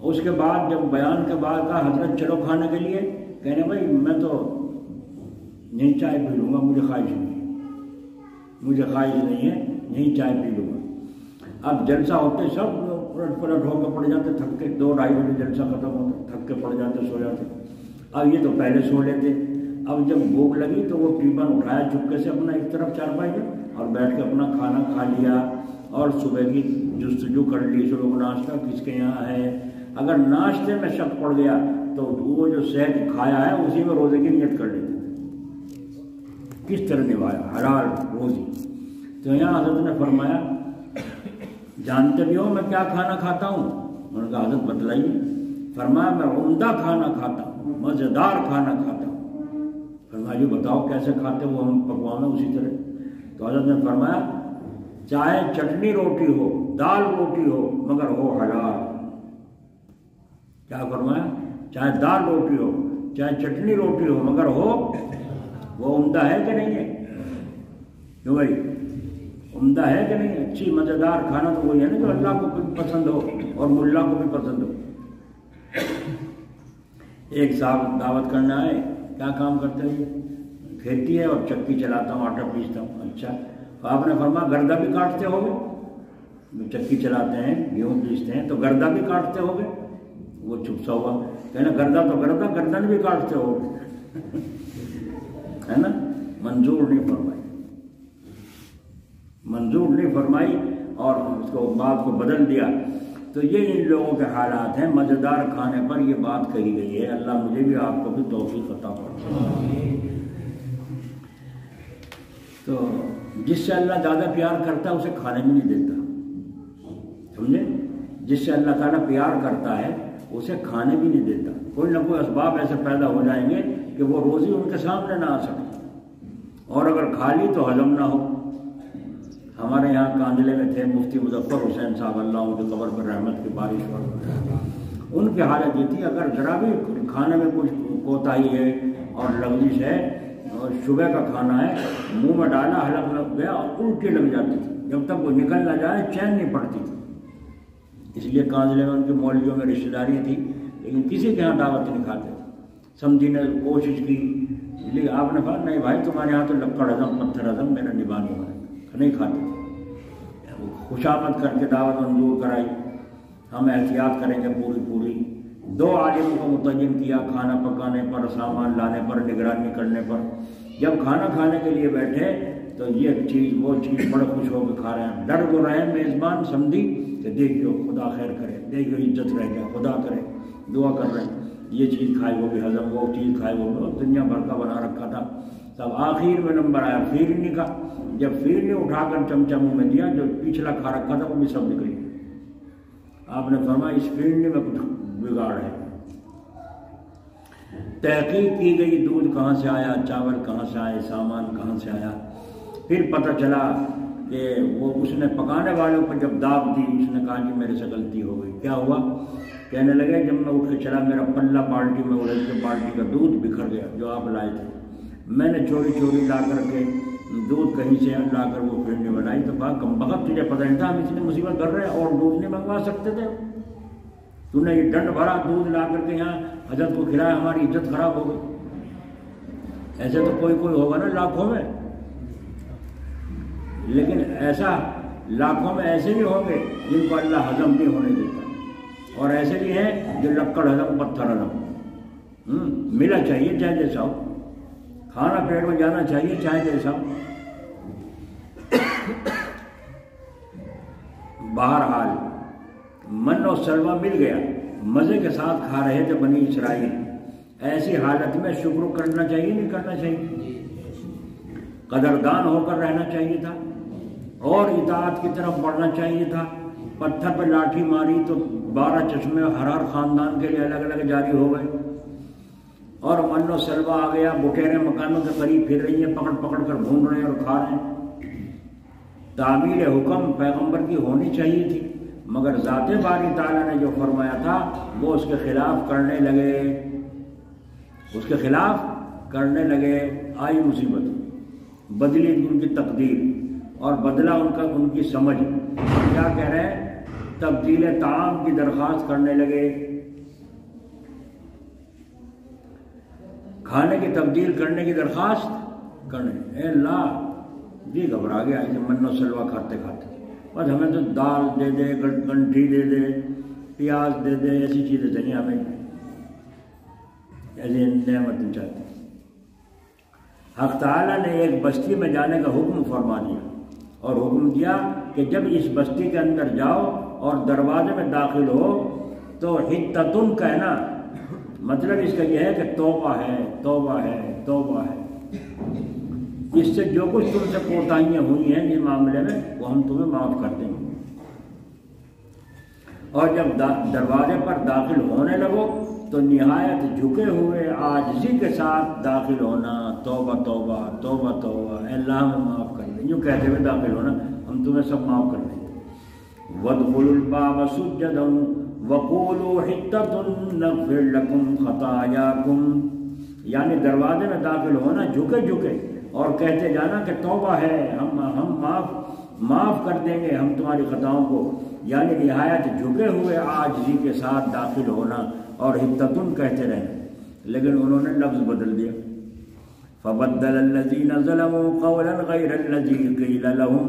اس کے بعد جب بیان کے بعد کہا حضرت چلو کھانے کے لیے، کہنے بھائی میں تو نہیں چائے پی لوں گا، مجھے خواہش نہیں ہے، مجھے خواہش نہیں ہے، نہیں چائے پی لوں گا۔ اب جلسہ ہوتے سب پلٹ ہو کے پڑ جاتے، تھک کے 2-2:30 بجے جلسہ ختم ہوتا، تھک کے پڑ جاتے، سو جاتے۔ اب یہ تو پہلے سو لیتے، اب جب بھوک لگی تو وہ ٹیپن اٹھایا چپکے سے اپنا ایک طرف چارپائی میں اور بیٹھ کے اپنا کھانا کھا لیا اور صبح کی جستجو کر لی، صبح کو ناشتہ کس کے یہاں ہے۔ اگر ناشتے میں شک پڑ گیا تو وہ جو صحت کھایا ہے اسی میں روزے کی نیت کر لیتے تھے۔ کس طرح نبھایا حلال روزی۔ تو یہاں حضرت نے فرمایا جانتے بھی ہو میں کیا کھانا کھاتا ہوں؟ انہوں نے کہا حضرت بتلائیے۔ فرمایا میں عمدہ کھانا کھاتا ہوں، مزیدار کھانا کھاتا ہوں۔ فرمایا جی بتاؤ کیسے کھاتے ہو؟ ہم پکوان اسی طرح۔ تو حضرت نے فرمایا چاہے چٹنی روٹی ہو، دال روٹی ہو، مگر ہو حلال۔ کیا فرمایا؟ چاہے دال روٹی ہو، چاہے چٹنی روٹی ہو، مگر ہو وہ عمدہ ہے کہ نہیں ہے؟ کیوں بھائی عمدہ ہے کہ نہیں؟ اچھی مزیدار کھانا تو وہی ہے نا جو اللہ کو بھی پسند ہو اور ملا کو بھی پسند ہو۔ ایک صاحب دعوت کرنے آئے، کیا کام کرتے ہیں؟ کھیتی ہے اور چکی چلاتا ہوں، آٹا پیستا ہوں۔ اچھا، تو آپ نے فرمایا گردہ بھی کاٹتے ہو گے؟ چکی چلاتے ہیں، گیہوں پیستے ہیں، تو گردہ بھی کاٹتے ہو گے؟ وہ چپ سا ہوا، کہنا گردہ تو گردہ، گردن بھی کاٹتے ہو گے، ہے نا؟ منظور نہیں فرمائی، منظور نہیں فرمائی اور اس کو بات کو بدل دیا۔ تو یہ ان لوگوں کے حالات ہیں۔ مزیدار کھانے پر یہ بات کہی گئی ہے۔ اللہ مجھے بھی آپ کو بھی توفیق عطا فرمائے۔ تو جس سے اللہ زیادہ پیار کرتا ہے اسے کھانے بھی نہیں دیتا، سمجھے؟ جس سے اللہ تعالیٰ پیار کرتا ہے اسے کھانے بھی نہیں دیتا۔ کوئی نہ کوئی اسباب ایسے پیدا ہو جائیں گے کہ وہ روزی ان کے سامنے نہ آ سکے، اور اگر کھا لی تو ہضم نہ ہو۔ ہمارے یہاں کاندلے میں تھے مفتی مظفر حسین صاحب، اللہ ان کی قبر پر رحمت کی بارش ہو۔ ان کی حالت یہ تھی اگر ذرا بھی کھانے میں کچھ کوتاہی ہے اور لغزش ہے اور صبح کا کھانا ہے، منہ میں ڈالا حلق لگ گیا اور الٹی لگ جاتی تھی، جب تک وہ نکل نہ جائے چین نہیں پڑتی تھی۔ اس لیے کاندلے میں ان کی مولویوں میں رشتہ داری تھی، لیکن کسی کے یہاں دعوت نہیں کھاتے تھے۔ سمجھی نے کوشش کی، لیکن آپ نے کہا نہیں بھائی تمہارے یہاں تو لکڑ ہضم پتھر ہضم، میرا نبھانی ہو نہیں کھاتے تھے۔ خوشامد کر کے دعوت منظور کرائی، ہم احتیاط کریں گے پوری۔ 2 عالموں کو متعین کیا کھانا پکانے پر، سامان لانے پر، نگرانی کرنے پر۔ جب کھانا کھانے کے لیے بیٹھے تو یہ چیز وہ چیز بڑے خوش ہو کے کھا رہے ہیں، ڈر وہ رہے میزبان سمجھی کہ دیکھو خدا خیر کرے، دیکھو عزت رہ گیا، خدا کرے، دعا کر رہے ہیں یہ چیز کھائے وہ بھی ہضم، وہ چیز کھائے وہ بھی، دنیا بھر کا بنا رکھا تھا۔ تب آخر میں نمبر آیا فیرنی کا، جب فیرنی اٹھا کر چمچہ منہ میں دیا، جو پچھلا کھا رکھا تھا وہ بھی سب نکل گیا۔ آپ نے فرمایا اس فیرنی میں کچھ بگاڑ ہے۔ تحقیق کی گئی، دودھ کہاں سے آیا، چاول کہاں سے آئے، سامان کہاں سے آیا۔ پھر پتہ چلا کہ وہ اس نے پکانے والوں پر جب داغ دی، اس نے کہا کہ میرے سے غلطی ہو گئی۔ کیا ہوا کہنے لگے جب میں اٹھ کے چلا میرا پلہ بالٹی میں اڑے کے بالٹی کا دودھ بکھر گیا جو آپ لائے تھے. میں نے چوری چوری لا کر کے دودھ کہیں سے لا کر وہ پھرنی بنائی. تو کہا کم بخت تجھے پتہ نہیں تھا ہم اتنی مصیبت کر رہے ہیں اور دودھ نہیں منگوا سکتے تھے؟ تو نے یہ ڈنڈ بھرا دودھ لا کر کے یہاں حضرت کو کھلایا, ہماری عزت خراب ہو گئی. ایسے تو کوئی ہوگا نا لاکھوں میں, لیکن ایسا لاکھوں میں ایسے بھی ہوں گے جن کو اللہ ہضم نہیں ہونے دیتا, اور ایسے بھی ہیں جو لکڑ ہضم پتھر ہضم. ملا چاہیے چاہے جیسا ہو, کھانا پیٹ میں جانا چاہیے چاہے جیسا ہو. بہرحال من و سلوہ مل گیا, مزے کے ساتھ کھا رہے تھے بنی اسرائیل. ایسی حالت میں شکر کرنا چاہیے نہیں کرنا چاہیے؟ قدردان ہو کر رہنا چاہیے تھا اور اطاعت کی طرف بڑھنا چاہیے تھا. پتھر پہ لاٹھی ماری تو 12 چشمے ہر خاندان کے لیے الگ الگ جاری ہو گئے, اور من و سلوہ آ گیا. بٹیریں مکانوں کے قریب پھر رہی ہیں, پکڑ پکڑ کر ڈھونڈ رہے ہیں اور کھا رہے ہیں. تعمیل حکم پیغمبر کی ہونی چاہیے تھی, مگر ذات باری تعالیٰ نے جو فرمایا تھا وہ اس کے خلاف کرنے لگے, اس کے خلاف کرنے لگے. آئی مصیبت, بدلی ان کی تقدیر اور بدلا ان کی سمجھ. کیا کہہ رہے ہیں؟ تبدیل طعام کی درخواست کرنے لگے, کھانے کی تبدیل کرنے کی درخواست کرنے. اے اللہ جی گھبرا گیا کہ من و سلوہ کھاتے کھاتے, بس ہمیں تو دال دے دے, گنٹھی دے دے, پیاز دے دے, ایسی چیزیں چاہیے ہمیں, ایسی نعمت چاہتے. حق تعالیٰ نے ایک بستی میں جانے کا حکم فرما دیا اور حکم دیا کہ جب اس بستی کے اندر جاؤ اور دروازے میں داخل ہو تو حتتن کہنا. مطلب اس کا یہ ہے کہ توبہ ہے, توبہ ہے, توبہ ہے. اس سے جو کچھ تم سے کوتاہیاں ہوئی ہیں اس معاملے میں وہ ہم تمہیں معاف کر دیں گے. اور جب دروازے پر داخل ہونے لگو تو نہایت جھکے ہوئے عاجزی کے ساتھ داخل ہونا. توبہ توبہ توبہ توبہ, اے اللہ ہمیں معاف کر دیں. یوں کہتے ہوئے داخل ہونا, ہم تمہیں سب معاف کر دیں گے. وَادْخُلُوا الْبَابَ سُجَّدًا وَقُولُوا حِطَّةٌ نَغْفِرْ لَكُمْ خَطَايَاكُمْ, یعنی دروازے میں داخل ہونا جھکے جھکے اور کہتے جانا کہ توبہ ہے, ہم معاف کر دیں گے ہم تمہاری خطاؤں کو. یعنی نہایت جھکے ہوئے عاجزی کے ساتھ داخل ہونا اور حتتن کہتے رہنا. لیکن انہوں نے لفظ بدل دیا. فَبَدَّلَ الَّذِينَ ظَلَمُوا قَوْلًا غَيْرَ الَّذِي قِيلَ لَهُمْ,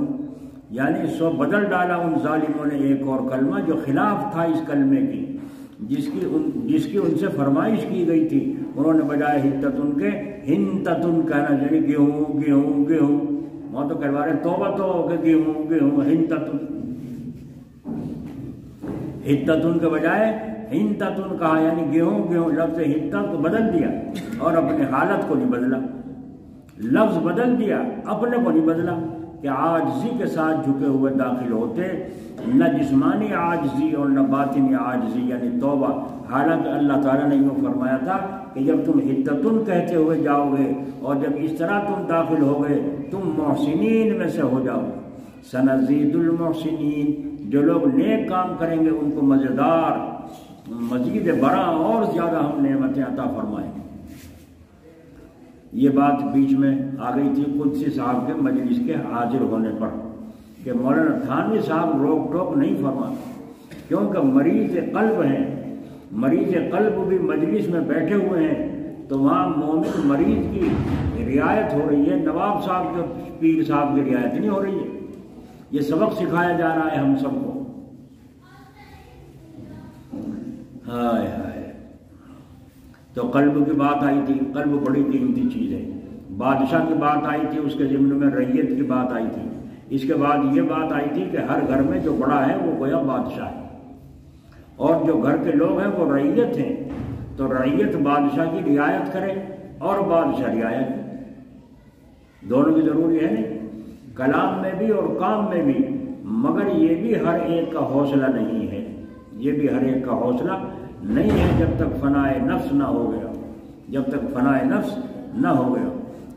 یعنی سو بدل ڈالا ان ظالموں نے ایک اور کلمہ جو خلاف تھا اس کلمے کی جس کی ان سے فرمائش کی گئی تھی. انہوں نے بجائے حتتن کے ہنتتن کہنا, یعنی گیہوں گیہوں گیہوں. وہاں تو کہوا رہے توبہ تو کہ گیہوں گیہوں, ہنتتن. حتتن کے بجائے ہنتتن کہا, یعنی گیہوں گیہوں. لفظ حتت کو بدل دیا اور اپنے حالت کو نہیں بدلا. لفظ بدل دیا, اپنے کو نہیں بدلا. کہ عاجزی کے ساتھ جھکے ہوئے داخل ہوتے, نہ جسمانی عاجزی اور نہ باطنی عاجزی یعنی توبہ. حالانکہ اللہ تعالیٰ نے یوں فرمایا تھا کہ جب تم حتتن کہتے ہوئے جاؤ گے اور جب اس طرح تم داخل ہو گئے تم محسنین میں سے ہو جاؤ. سنزید المحسنین, جو لوگ نیک کام کریں گے ان کو مزیدار مزید برآں اور زیادہ ہم نعمتیں عطا فرمائیں گے. یہ بات بیچ میں آ گئی تھی قدسی صاحب کے مجلس کے حاضر ہونے پر کہ مولانا تھانوی صاحب روک ٹوک نہیں فرماتے, کیونکہ مریض قلب ہیں. مریض قلب بھی مجلس میں بیٹھے ہوئے ہیں تو وہاں مومن مریض کی رعایت ہو رہی ہے, نواب صاحب کے پیر صاحب کی رعایت نہیں ہو رہی ہے. یہ سبق سکھایا جا رہا ہے ہم سب کو. ہائے ہائے. تو قلب کی بات آئی تھی, قلب بڑی قیمتی چیز ہے. بادشاہ کی بات آئی تھی, اس کے ضمن میں ریت کی بات آئی تھی. اس کے بعد یہ بات آئی تھی کہ ہر گھر میں جو بڑا ہے وہ گویا بادشاہ ہے اور جو گھر کے لوگ ہیں وہ ریت ہیں. تو ریت بادشاہ کی رعایت کرے اور بادشاہ رعایت, دونوں کی ضروری ہے نہیں, کلام میں بھی اور کام میں بھی. مگر یہ بھی ہر ایک کا حوصلہ نہیں ہے, یہ بھی ہر ایک کا حوصلہ نہیں ہے جب تک فنائے نفس نہ ہو گیا, جب تک فنائے نفس نہ ہو گیا.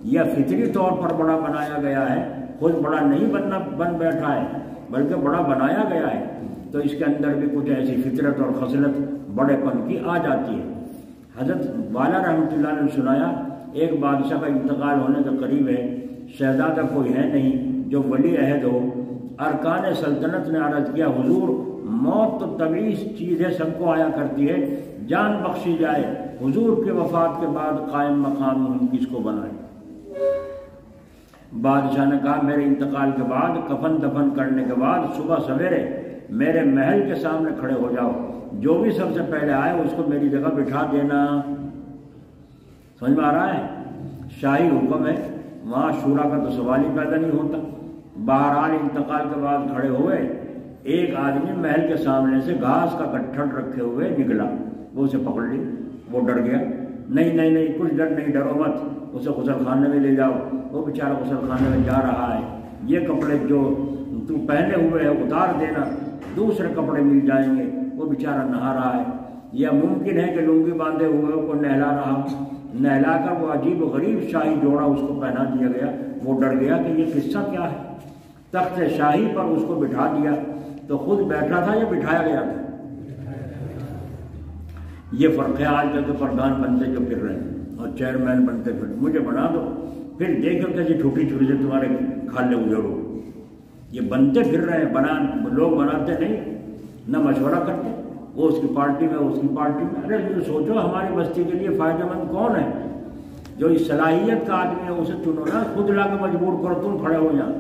یا فطری طور پر بڑا بنایا گیا ہے, خود بڑا نہیں بن بیٹھا ہے بلکہ بڑا بنایا گیا ہے. تو اس کے اندر بھی کچھ ایسی فطرت اور خصلت بڑے پن کی آ جاتی ہے۔ حضرت والا رحمۃ اللہ نے سنایا ایک بادشاہ کا انتقال ہونے کے قریب ہے، شہزادہ کوئی ہے نہیں جو ولی عہد ہو۔ ارکان سلطنت نے عرض کیا حضور موت تو طبیعی چیز ہے، سب کو آیا کرتی ہے، جان بخشی جائے، حضور کے وفات کے بعد قائم مقام ہم کس کو بنائیں؟ بادشاہ نے کہا میرے انتقال کے بعد کفن دفن کرنے کے بعد صبح سویرے میرے محل کے سامنے کھڑے ہو جاؤ، جو بھی سب سے پہلے آئے اس کو میری جگہ بٹھا دینا۔ سمجھ میں آ رہا ہے؟ شاہی حکم ہے، وہاں شورا کا تو سوال ہی پیدا نہیں ہوتا۔ بہرحال انتقال کے بعد کھڑے ہوئے، ایک آدمی محل کے سامنے سے گھاس کا گٹھڑ رکھے ہوئے نکلا، وہ اسے پکڑ لی، وہ ڈر گیا۔ نہیں کچھ ڈر نہیں، ڈرو مت، اسے غسل خانے میں لے جاؤ۔ وہ بیچارہ غسل خانے میں جا رہا ہے، یہ کپڑے جو تو پہنے ہوئے ہیں اتار دینا، دوسرے کپڑے مل جائیں گے۔ وہ بیچارہ نہا رہا ہے، یا ممکن ہے کہ لنگی باندھے ہوئے کو نہلا رہا، نہلا کر وہ عجیب و غریب شاہی جوڑا اس کو پہنا دیا گیا۔ وہ ڈر گیا کہ یہ قصہ کیا ہے، تخت شاہی پر اس کو بٹھا دیا، تو خود بیٹھا تھا یا بٹھایا گیا تھا؟ یہ فرق ہے آج کل کے پردھان بنتے جو پھر رہے ہیں اور چیئرمین بنتے پھر مجھے بنا دو، پھر دیکھو کیسی ٹھوٹی چھری سے تمہارے کھالے اجڑو۔ یہ بنتے پھر رہے ہیں، لوگ بناتے نہیں، نہ مشورہ کرتے، وہ اس کی پارٹی میں اس کی پارٹی میں۔ ارے یہ سوچو ہماری بستی کے لیے فائدہ مند کون ہے؟ جو اس صلاحیت کا آدمی ہے اسے چنو نا، خود لا کے مجبور کرو تم کھڑے ہو جاؤ،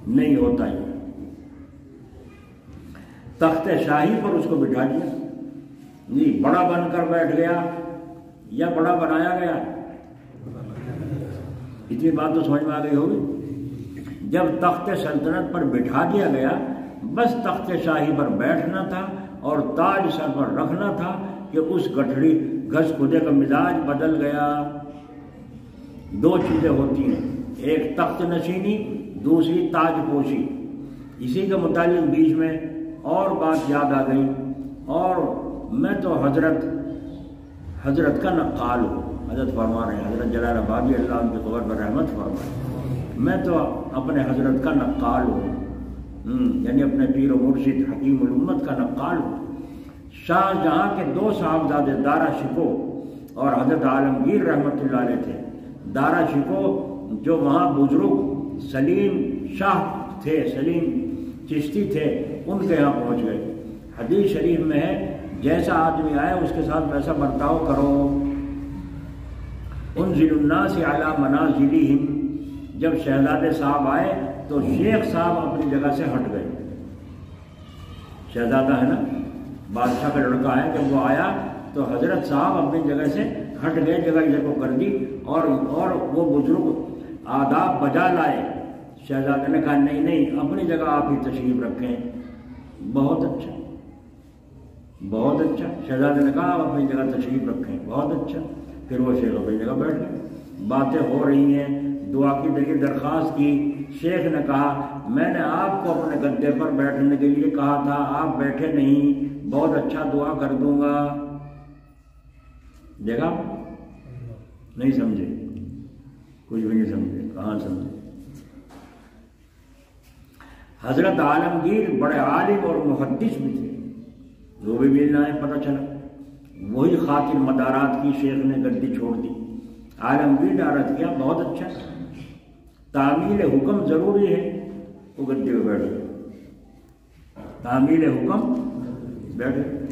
نہیں ہوتا یہ۔ تخت شاہی پر اس کو بٹھا دیا، نہیں بڑا بن کر بیٹھ گیا یا بڑا بنایا گیا؟ اتنی بات تو سمجھ میں آ گئی ہوگی۔ جب تخت سلطنت پر بٹھا دیا گیا، بس تخت شاہی پر بیٹھنا تھا اور تاج سر پر رکھنا تھا کہ اس گٹھڑی گھس کھدے کا مزاج بدل گیا۔ دو چیزیں ہوتی ہیں، ایک تخت نشینی، دوسری تاج پوشی۔ اسی کے متعلق بیچ میں اور بات یاد آ گئی، اور میں تو حضرت کا نقال ہوں۔ حضرت فرما رہے ہیں، حضرت جلال آبادی اللہ ان کی قبر پر رحمت فرمائے، میں تو اپنے حضرت کا نقال ہوں، یعنی اپنے پیر و مرشد حکیم الامت کا نقال ہوں۔ شاہ جہاں کے دو صاحبزادے دارا شکو اور حضرت عالمگیر رحمت اللہ علیہ تھے۔ دارا شکو جو وہاں بزرگ سلیم شاہ تھے، سلیم چشتی تھے، ان کے یہاں پہنچ گئے۔ حدیث شریف میں ہے جیسا آدمی آئے اس کے ساتھ ویسا برتاؤ کرو۔ انزل الناس علی منازلہم، جب شہزادے صاحب آئے تو شیخ صاحب اپنی جگہ سے ہٹ گئے۔ شہزادہ ہے نا، بادشاہ کا لڑکا ہے، جب وہ آیا تو حضرت صاحب اپنی جگہ سے ہٹ گئے، جگہ کو کر دی، اور وہ بزرگ آداب بجا لائے۔ شہزادے نے کہا نہیں اپنی جگہ آپ ہی تشریف رکھیں۔ بہت اچھا، بہت اچھا۔ شہزادے نے کہا آپ اپنی جگہ تشریف رکھیں، بہت اچھا۔ پھر وہ شیخ اپنی جگہ بیٹھ گئے، باتیں ہو رہی ہیں، دعا کی ذریعے درخواست کی۔ شیخ نے کہا میں نے آپ کو اپنے گدے پر بیٹھنے کے لیے کہا تھا، آپ بیٹھے نہیں، بہت اچھا دعا کر دوں گا۔ دیکھا نہیں سمجھے، کچھ بھی نہیں سمجھے، کہاں سمجھے۔ حضرت عالمگیر بڑے عالم اور محدث بھی تھے، وہ بھی ملنا ہے، پتہ چلا وہی خاطر مدارات کی شیخ نے گدی چھوڑ دی۔ عالمگیر نے عرض کیا بہت اچھا، تعمیل حکم ضروری ہے، وہ گدی پہ بیٹھ گئے، تعمیل حکم بیٹھ گئے۔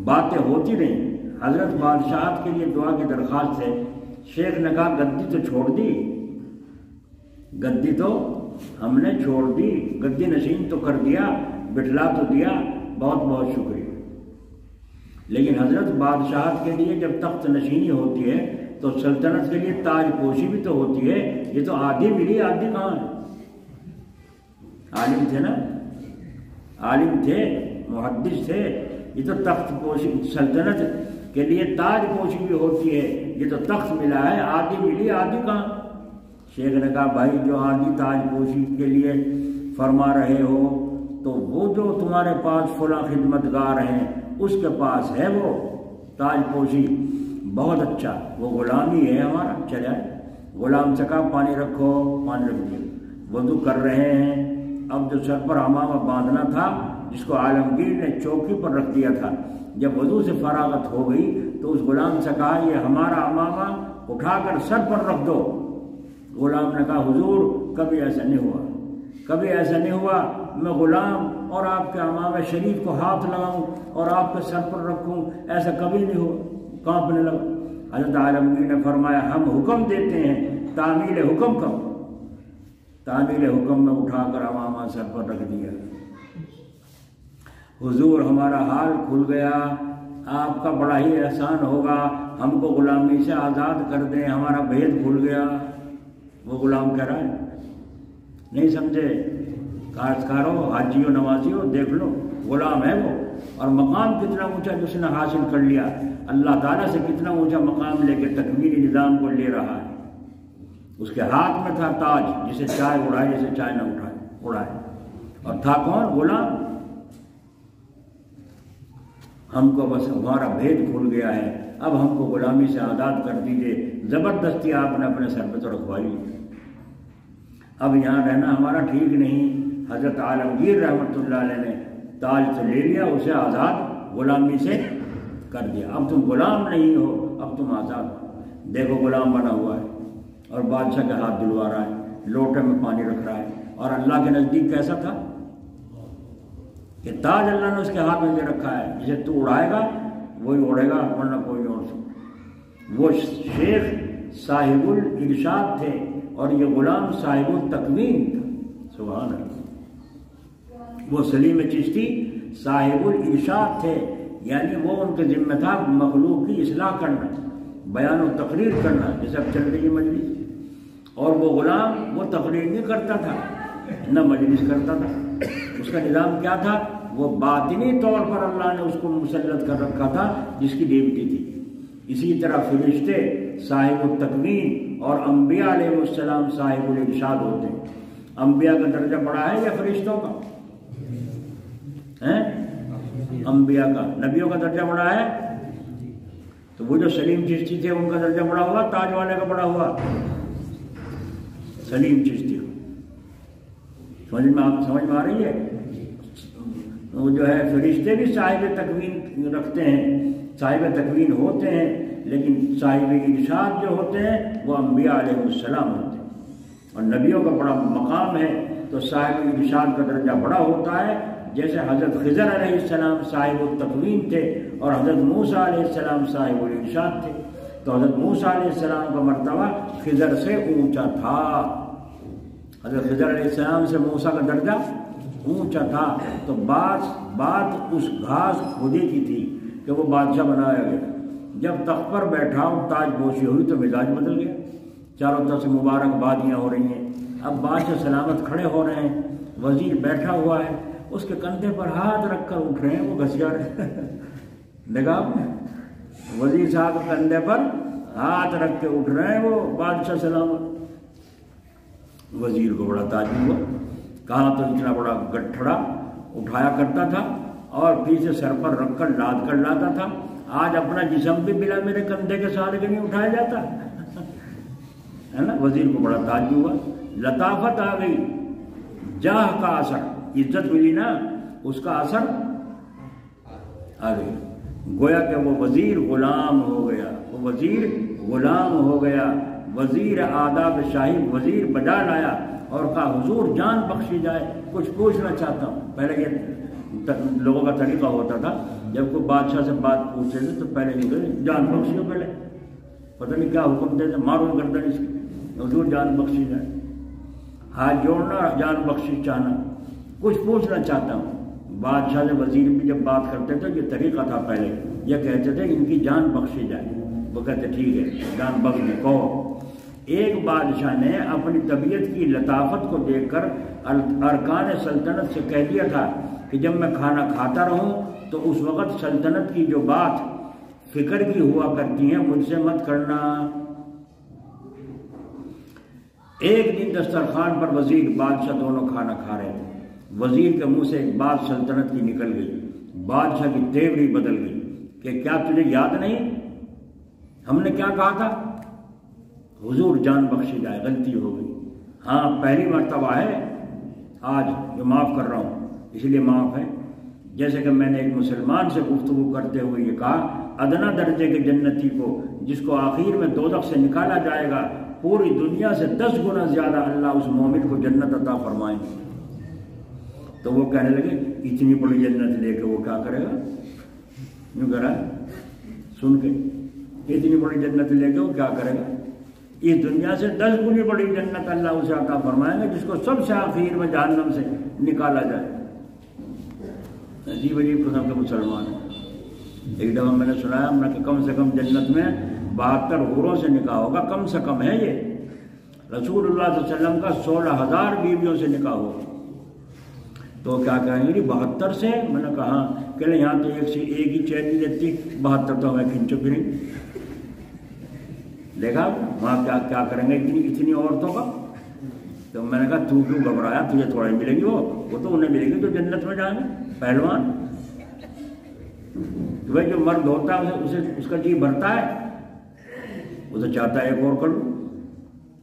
باتیں ہوتی رہیں، حضرت بادشاہت کے لیے دعا کی درخواست ہے۔ شیخ نے کہا گدی تو چھوڑ دی، گدی تو ہم نے چھوڑ دی، گدی نشین تو کر دیا، بٹھلا تو دیا، بہت بہت شکریہ۔ لیکن حضرت بادشاہت کے لیے جب تخت نشینی ہوتی ہے تو سلطنت کے لیے تاج پوشی بھی تو ہوتی ہے، یہ تو آدھی ملی، آدھی کہاں ہے؟ عالم تھے نا، عالم تھے، محدث تھے، یہ تو تخت پوشی، سلطنت کے لیے تاج پوشی بھی ہوتی ہے، یہ تو تخت ملا ہے، آدھی ملی، آدھی کہاں؟ شیخ نے کہا بھائی جو آدھی تاج پوشی کے لیے فرما رہے ہو تو وہ جو تمہارے پاس فلاں خدمتگار ہیں اس کے پاس ہے وہ تاج پوشی، بہت اچھا، وہ غلامی ہے ہمارا، چلے غلام سے کہا پانی رکھو، پانی رکھ دیا، وضو کر رہے ہیں۔ اب جو سر پر امامہ باندھنا تھا جس کو عالمگیر نے چوکی پر رکھ دیا تھا، جب وضو سے فراغت ہو گئی تو اس غلام سے کہا یہ ہمارا امامہ اٹھا کر سر پر رکھ دو۔ غلام نے کہا حضور کبھی ایسا نہیں ہوا، کبھی ایسا نہیں ہوا، میں غلام اور آپ کے امامہ شریف کو ہاتھ لگاؤں اور آپ کے سر پر رکھوں، ایسا کبھی نہیں ہوا، کانپنے لگا۔ حضرت عالمگیر نے فرمایا ہم حکم دیتے ہیں، تعمیل حکم کرو۔ تعمیل حکم میں اٹھا کر امامہ سر پر رکھ دیا۔ حضور ہمارا حال کھل گیا، آپ کا بڑا ہی احسان ہوگا، ہم کو غلامی سے آزاد کر دیں، ہمارا بھید کھل گیا۔ وہ غلام کہہ رہا ہے نہیں سمجھے، کاشتکاروں حاجیوں نمازیوں دیکھ لو، غلام ہے وہ، اور مقام کتنا اونچا جس نے حاصل کر لیا، اللہ تعالیٰ سے کتنا اونچا مقام لے کے تکوینی نظام کو لے رہا ہے۔ اس کے ہاتھ میں تھا تاج، جسے چائے اڑائے جسے چائے نہ اڑائے، اور تھا کون؟ غلام۔ ہم کو بس ہمارا بھید کھل گیا ہے، اب ہم کو غلامی سے آزاد کر دیجئے، زبردستی آپ نے اپنے سر پہ تو رکھوائی، اب یہاں رہنا ہمارا ٹھیک نہیں۔ حضرت عالمگیر رحمۃ اللہ علیہ نے تاج سے لے لیا، اسے آزاد غلامی سے کر دیا، اب تم غلام نہیں ہو، اب تم آزاد ہو۔ دیکھو غلام بنا ہوا ہے اور بادشاہ کے ہاتھ دلوا رہا ہے، لوٹے میں پانی رکھ رہا ہے، اور اللہ کے نزدیک کیسا تھا کہ تاج اللہ نے اس کے ہاتھ میں دے رکھا ہے، جسے تو اڑائے گا وہی اڑے گا، ورنہ کوئی نہیں اڑ سکتا۔ وہ شیخ صاحب الارشاد تھے اور یہ غلام صاحب التکوین تھا، سبحان اللہ۔ وہ سلیم چشتی صاحب الارشاد تھے، یعنی وہ ان کے ذمہ تھا مخلوق کی اصلاح کرنا، بیان و تقریر کرنا، جیسے اب چل رہی ہے مجلس، اور وہ غلام وہ تقریر نہیں کرتا تھا نہ مجلس کرتا تھا، اس کا نظام کیا تھا؟ وہ باطنی طور پر اللہ نے اس کو مسلط کر رکھا تھا جس کی ڈیوٹی تھی۔ اسی طرح فرشتے صاحب التکوین اور انبیاء علیہ السلام صاحب الارشاد ہوتے ہیں۔ انبیاء کا درجہ بڑا ہے یا فرشتوں کا؟ انبیاء کا، نبیوں کا درجہ بڑا ہے، تو وہ جو سلیم چشتی تھے ان کا درجہ بڑا ہوا، تاج والے کا بڑا ہوا سلیم چشتی۔ سمجھ میں آ رہی ہے؟ وہ جو ہے فرشتے بھی صاحب تکوین رکھتے ہیں، صاحب تکوین ہوتے ہیں، لیکن صاحب ارشاد جو ہوتے ہیں وہ انبیاء علیہ السلام ہوتے ہیں، اور نبیوں کا بڑا مقام ہے، تو صاحب ارشاد کا درجہ بڑا ہوتا ہے۔ جیسے حضرت خضر علیہ السلام صاحب التکوین تھے اور حضرت موسیٰ علیہ السلام صاحب الارشاد تھے، تو حضرت موسیٰ علیہ السلام کا مرتبہ خضر سے اونچا تھا، حضرت خضر علیہ السلام سے موسیٰ کا درجہ اونچا تھا۔ تو بات اس گھاس کھودے کی تھی کہ وہ بادشاہ بنایا گیا، جب تخت پر بیٹھا اور تاج پوشی ہوئی تو مزاج بدل گیا، چاروں طرف سے مبارک بادیاں ہو رہی ہیں، اب بادشاہ سلامت کھڑے ہو رہے ہیں، وزیر بیٹھا ہوا ہے، اس کے کندھے پر ہاتھ رکھ کر اٹھ رہے ہیں، وہ گھسیا رہے ہیں، دیکھا آپ نے؟ وزیر صاحب کندھے پر ہاتھ رکھ کے اٹھ رہے ہیں، وہ بادشاہ سلامت۔ وزیر کو بڑا تعجب ہوا، کہاں تو اتنا بڑا گٹھڑا اٹھایا کرتا تھا اور پیچھے سر پر رکھ کر لاد کر لاتا تھا، آج اپنا جسم بھی بلا میرے کندھے کے سہارے کے نہیں اٹھایا جاتا ہے نا۔ وزیر کو بڑا تعجب ہوا، لطافت آ گئی، جاہ کا اثر، عزت ملی نا، اس کا اثر آ گئی، گویا کہ وہ وزیر غلام ہو گیا، وہ وزیر غلام ہو گیا، وزیر آداب شاہی وزیر بجا لایا اور کہا حضور جان بخشی جائے، کچھ پوچھنا چاہتا ہوں۔ پہلے یہ لوگوں کا طریقہ ہوتا تھا، جب کوئی بادشاہ سے بات پوچھتے تھے تو پہلے نہیں کہتے جان بخشی، پہلے پتہ نہیں کیا حکم دیتے، مارو گردن اس کی، حضور جان بخشی جائے، ہاتھ جوڑنا، جان بخشی چاہنا، کچھ پوچھنا چاہتا ہوں۔ بادشاہ سے وزیر بھی جب بات کرتے تھے یہ طریقہ تھا، پہلے یہ کہتے تھے ان کی جان بخشی جائے، وہ کہتے ٹھیک ہے جان بخش دے، کہو۔ ایک بادشاہ نے اپنی طبیعت کی لطافت کو دیکھ کر ارکان سلطنت سے کہہ دیا تھا کہ جب میں کھانا کھاتا رہوں تو اس وقت سلطنت کی جو بات فکر کی ہوا کرتی ہیں مجھ سے مت کرنا۔ ایک دن دسترخوان پر وزیر بادشاہ دونوں کھانا کھا رہے تھے، وزیر کے منہ سے ایک بات سلطنت کی نکل گئی، بادشاہ کی تیوری بدل گئی کہ کیا تجھے یاد نہیں ہم نے کیا کہا تھا؟ حضور جان بخشی جائے، غلطی ہو گئی، ہاں پہلی مرتبہ ہے، آج جو معاف کر رہا ہوں اس لیے معاف ہے، جیسے کہ میں نے ایک مسلمان سے گفتگو کرتے ہوئے یہ کہا، ادنا درجے کے جنتی کو جس کو آخر میں دوزخ سے نکالا جائے گا، پوری دنیا سے 10 گنا زیادہ اللہ اس مومن کو جنت عطا فرمائیں گے۔ تو وہ کہنے لگے اتنی بڑی جنت لے کے وہ کیا کرے گا؟ یوں کہہ رہا ہے سن کے، اتنی بڑی جنت لے کے وہ کیا کرے گا؟ اس دنیا سے 10 گنی بڑی جنت اللہ اسے عطا فرمائیں گے، جس کو سب سے آخر میں جہنم سے نکالا جائے۔ عجیب عجیب قسم کے مسلمان ہیں۔ ایک دفعہ میں نے سنایا ہم نے کہ کم سے کم جنت میں 72 حوروں سے نکاح ہوگا، کم سے کم ہے یہ۔ رسول اللہ صلی اللہ علیہ وسلم کا 16,000 بیویوں سے نکاح ہوگا۔ تو کیا کہیں گے 72 سے؟ میں نے کہا کہ یہاں تو ایک ہی چین نہیں دیتی، 72 تو ہمیں کھینچو پھریں۔ دیکھا وہاں کیا کریں گے اتنی عورتوں کا؟ تو میں نے کہا تو کیوں گھبرایا، تجھے تھوڑا ہی ملے گی، وہ تو انہیں ملے گی جو جنت میں جائیں گے پہلوان۔ بھائی جو مرد ہوتا ہے اسے اس کا جی بھرتا ہے، وہ تو چاہتا ہے ایک اور کر لوں،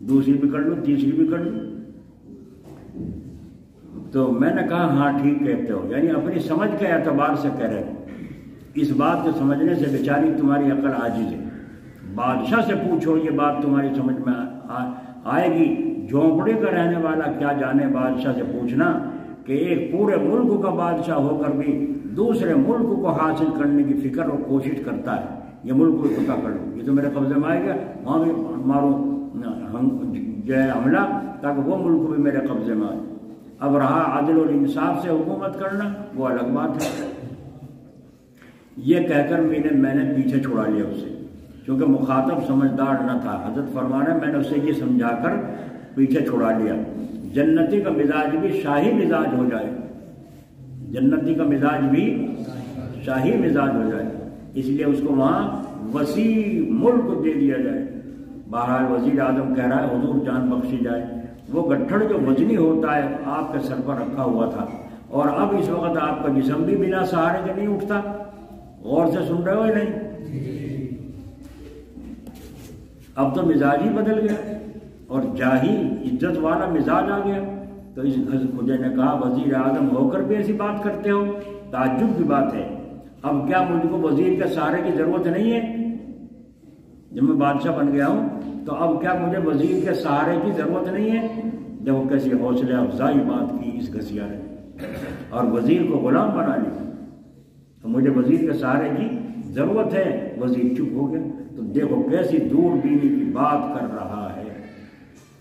دوسری بھی کر لوں، تیسری بھی کر لوں۔ تو میں نے کہا ہاں ٹھیک کہتے ہو، یعنی اپنی سمجھ کے اعتبار سے کہہ رہے ہو۔ اس بات کو سمجھنے سے بیچاری تمہاری عقل عاجز ہے۔ بادشاہ سے پوچھو یہ بات تمہاری سمجھ میں آئے گی۔ جھونپڑی کا رہنے والا کیا جانے بادشاہ سے پوچھنا کہ ایک پورے ملک کا بادشاہ ہو کر بھی دوسرے ملک کو حاصل کرنے کی فکر اور کوشش کرتا ہے، یہ ملک کو فتح کر لوں، یہ تو میرے قبضے میں آئے گا، وہاں بھی مارو حملہ تاکہ وہ ملک بھی میرے قبضے میں آئے۔ اب رہا عدل اور انصاف سے حکومت کرنا، وہ الگ بات ہے۔ یہ کہہ کر میں نے پیچھے چھڑا لیا اسے، کیونکہ مخاطب سمجھدار نہ تھا۔ حضرت فرمانے میں نے اسے یہ سمجھا کر پیچھے چھڑا لیا، جنتی کا مزاج بھی شاہی مزاج ہو جائے، جنتی کا مزاج بھی شاہی مزاج ہو جائے، اس لیے اس کو وہاں وسیع ملک دے دیا جائے۔ بہرحال وزیر اعظم کہہ رہا ہے حضور جان بخشی جائے، وہ گٹھڑ جو وزنی ہوتا ہے آپ کے سر پر رکھا ہوا تھا، اور اب اس وقت آپ کا جسم بھی بنا سہارے کے نہیں اٹھتا۔ غور سے سن رہے ہو یا نہیں؟ اب تو مزاج ہی بدل گیا اور جاہی عزت والا مزاج آ گیا۔ تو اس مجھے نے کہا وزیر اعظم ہو کر بھی ایسی بات کرتے ہو، تعجب کی بات ہے۔ اب کیا مجھ کو وزیر کے سہارے کی ضرورت نہیں ہے؟ جب میں بادشاہ بن گیا ہوں تو اب کیا مجھے وزیر کے سہارے کی ضرورت نہیں ہے؟ جب وہ کیسی حوصلہ افزائی بات کی اس گھسیا نے، اور وزیر کو غلام بنا لیا، تو مجھے وزیر کے سہارے کی ضرورت ہے۔ وزیر چپ ہو گیا۔ تو دیکھو کیسی دور بینی کی بات کر رہا ہے،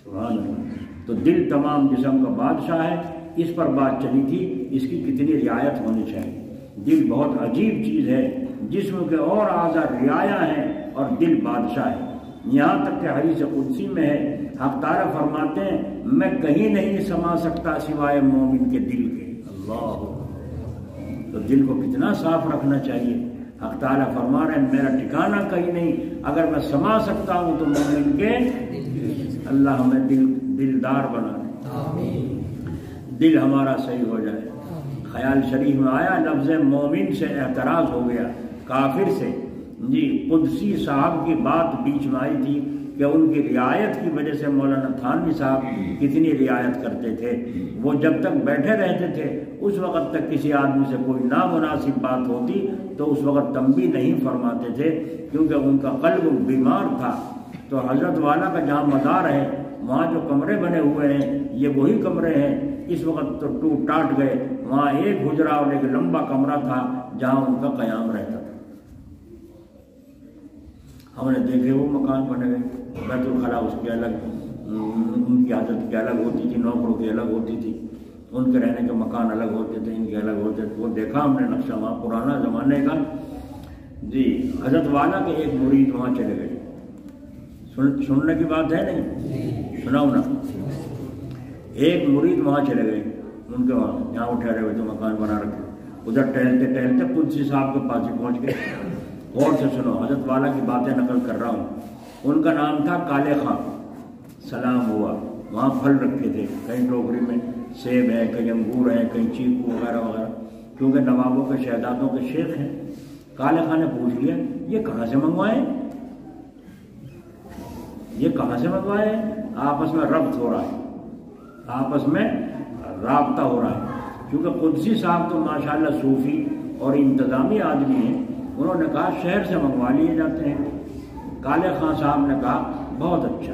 سبحان اللہ۔ تو دل تمام جسم کا بادشاہ ہے، اس پر بات چلی تھی، اس کی کتنی رعایت ہونی چاہیے۔ دل بہت عجیب چیز ہے، جسم کے اور اعضاء رعایا ہیں اور دل بادشاہ ہے۔ یہاں تک کہ حدیث قدسی میں ہے، حق تعالیٰ فرماتے ہیں میں کہیں نہیں سما سکتا سوائے مومن کے دل کے۔ اللہ، تو دل کو کتنا صاف رکھنا چاہیے۔ حق تعالیٰ فرما رہے ہیں میرا ٹھکانہ کہیں نہیں، اگر میں سما سکتا ہوں تو مومن کے۔ اللہ ہمیں دلدار بنا دے، دل ہمارا صحیح ہو جائے۔ خیال شریف میں آیا لفظ مومن سے اعتراض ہو گیا کافر سے۔ جی قدسی صاحب کی بات بیچ میں آئی تھی کہ ان کی رعایت کی وجہ سے مولانا تھانوی صاحب کتنی رعایت کرتے تھے۔ وہ جب تک بیٹھے رہتے تھے اس وقت تک کسی آدمی سے کوئی نامناسب بات ہوتی تو اس وقت تنبیہ نہیں فرماتے تھے، کیونکہ ان کا قلب بیمار تھا۔ تو حضرت والا کا جہاں مزار ہے وہاں جو کمرے بنے ہوئے ہیں یہ وہی کمرے ہیں، اس وقت تو ٹوٹ ٹاٹ گئے۔ وہاں ایک حجرہ اور ایک لمبا کمرہ تھا جہاں ان کا قیام رہتا تھا۔ ہم نے دیکھے وہ مکان بنے گئے، بیت الخلا اس کی الگ، ان کی حاجت کی الگ ہوتی تھی، نوکروں کی الگ ہوتی تھی، ان کے رہنے کے مکان الگ ہوتے تھے، ان کے الگ ہوتے تھے۔ وہ دیکھا ہم نے نقشہ وہاں پرانا زمانے کا۔ جی حضرت والا کے ایک مرید وہاں چلے گئے، سننے کی بات ہے نہیں، سناؤ نا۔ ایک مرید وہاں چلے گئے ان کے وہاں، جہاں وہ ٹھہرے ہوئے تھے مکان بنا رکھے، ادھر ٹہلتے ٹہلتے قدسی صاحب کے پاس ہی پہنچ گئے۔ غور سے سنو، حضرت والا کی باتیں نقل کر رہا ہوں۔ ان کا نام تھا کالے خان۔ سلام ہوا، وہاں پھل رکھے تھے، کہیں ٹوکری میں سیب ہے، کہیں انگور ہیں، کہیں چیکو وغیرہ وغیرہ، کیونکہ نوابوں کے شہزادوں کے شیخ ہیں۔ کالے خان نے پوچھ لیا یہ کہاں سے منگوائے، یہ کہاں سے منگوائے؟ آپس میں ربط ہو رہا ہے، آپس میں رابطہ ہو رہا ہے۔ کیونکہ قدسی صاحب تو ماشاءاللہ صوفی اور انتظامی آدمی ہیں، انہوں نے کہا شہر سے منگوا لیے جاتے ہیں۔ کالے خان صاحب نے کہا بہت اچھا،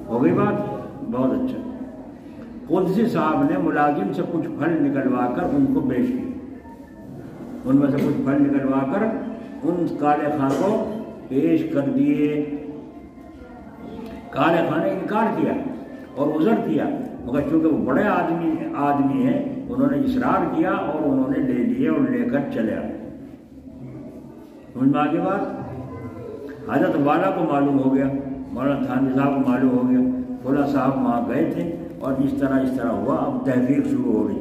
ہو گئی بات، بہت اچھا۔ قدسی صاحب نے ملازم سے کچھ پھل نکلوا کر ان کو پیش کیے، ان میں سے کچھ پھل نکلوا کر ان کالے خان کو پیش کر دیے۔ کالے خان نے انکار کیا اور عذر کیا، مگر چونکہ وہ بڑے آدمی ہیں، انہوں نے اصرار کیا اور انہوں نے لے لیے اور لے کر چلے آئے۔ سمجھ میں آگے بات؟ حضرت والا کو معلوم ہو گیا، مولانا تھانوی صاحب کو معلوم ہو گیا، فلاں صاحب وہاں گئے تھے اور اس طرح ہوا۔ اب تحقیق شروع ہو گئی۔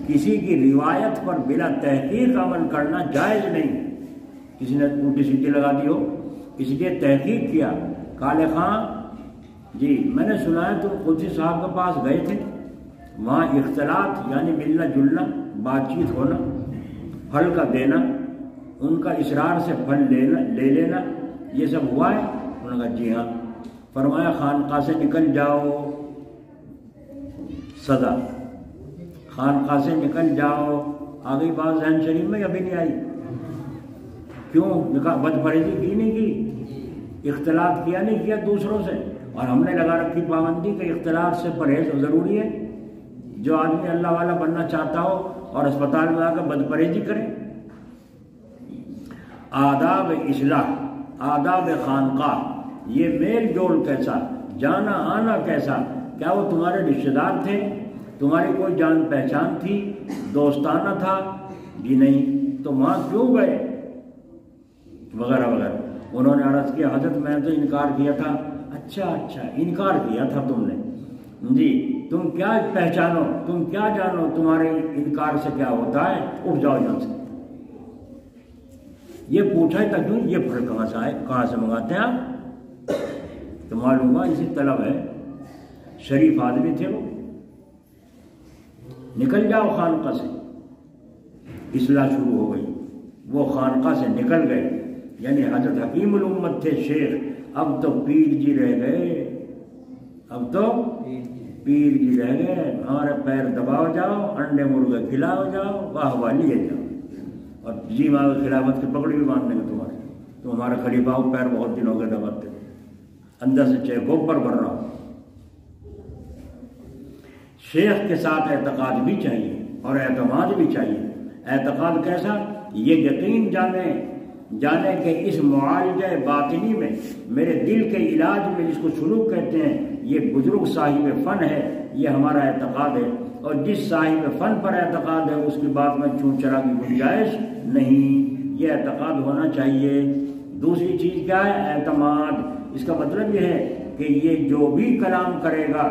کسی کی روایت پر بلا تحقیق عمل کرنا جائز نہیں۔ کسی نے الٹی سیدھی لگا دی ہو، کسی نے تحقیق کیا، کالے خان جی میں نے سنا ہے تم قدسی صاحب کے پاس گئے تھے، وہاں اختلاط یعنی ملنا جلنا، بات چیت ہونا، پھل کا دینا، ان کا اصرار سے پھل لے لینا، یہ سب ہوا ہے؟ انہوں نے کہا جی ہاں۔ فرمایا خانقاہ سے نکل جاؤ، سزا خانقاہ سے نکل جاؤ۔ آ گئی بات ذہن شریف میں یا بھی نہیں آئی؟ کیوں؟ نکاح بد پرہیزی کی نہیں کی، اختلاط کیا نہیں کیا دوسروں سے، اور ہم نے لگا رکھی پابندی کہ اختلاط سے پرہیز ضروری ہے۔ جو آدمی اللہ والا بننا چاہتا ہو اور اسپتال میں آ کر بد پرہیزی کرے۔ آداب اصلاح، آداب خانقاہ، یہ میل جول کیسا، جانا آنا کیسا؟ کیا وہ تمہارے رشتے دار تھے؟ تمہاری کوئی جان پہچان تھی؟ دوستانہ تھا؟ جی نہیں۔ تو وہاں کیوں گئے؟ وغیرہ وغیرہ۔ انہوں نے عرض کیا حضرت میں نے تو انکار کیا تھا۔ اچھا انکار کیا تھا تم نے جی، تم کیا پہچانو، تم کیا جانو تمہارے انکار سے کیا ہوتا ہے؟ اٹھ جاؤ یہاں سے۔ یہ پوچھا تھا کیوں یہ پھل کہاں سے آئے، کہاں سے منگاتے ہیں آپ؟ تو معلوم ہوا اسی طلب ہے، شریف آدمی تھے وہ۔ نکل جاؤ خانقاہ سے، اصلاح شروع ہو گئی۔ وہ خانقاہ سے نکل گئے، یعنی حضرت حکیم الامت تھے شیخ، اب تو پیر جی رہ گئے، اب تو پیر جی رہ گئے۔ ہمارے پیر دباؤ جاؤ، انڈے مرغے کھلاؤ جاؤ، واہ واہ لیے جاؤ، اور جی ماں خلافت کی پگڑی بھی باندھ دیں گے تمہارے، تو ہمارے خلیفہ ہو پیر بہت دن ہو گئے دباتے، اندر سے چاہے گوبر بھر رہا ہو۔ شیخ کے ساتھ اعتقاد بھی چاہیے اور اعتماد بھی چاہیے۔ اعتقاد کیسا؟ یہ یقین جانے کہ اس معالجہ باطنی میں، میرے دل کے علاج میں، جس کو سلوک کہتے ہیں، یہ بزرگ صاحب فن ہے، یہ ہمارا اعتقاد ہے، اور جس صاحب فن پر اعتقاد ہے اس کی بات میں چون چرا کی گنجائش نہیں، یہ اعتقاد ہونا چاہیے۔ دوسری چیز کیا ہے؟ اعتماد۔ اس کا مطلب یہ ہے کہ یہ جو بھی کلام کرے گا،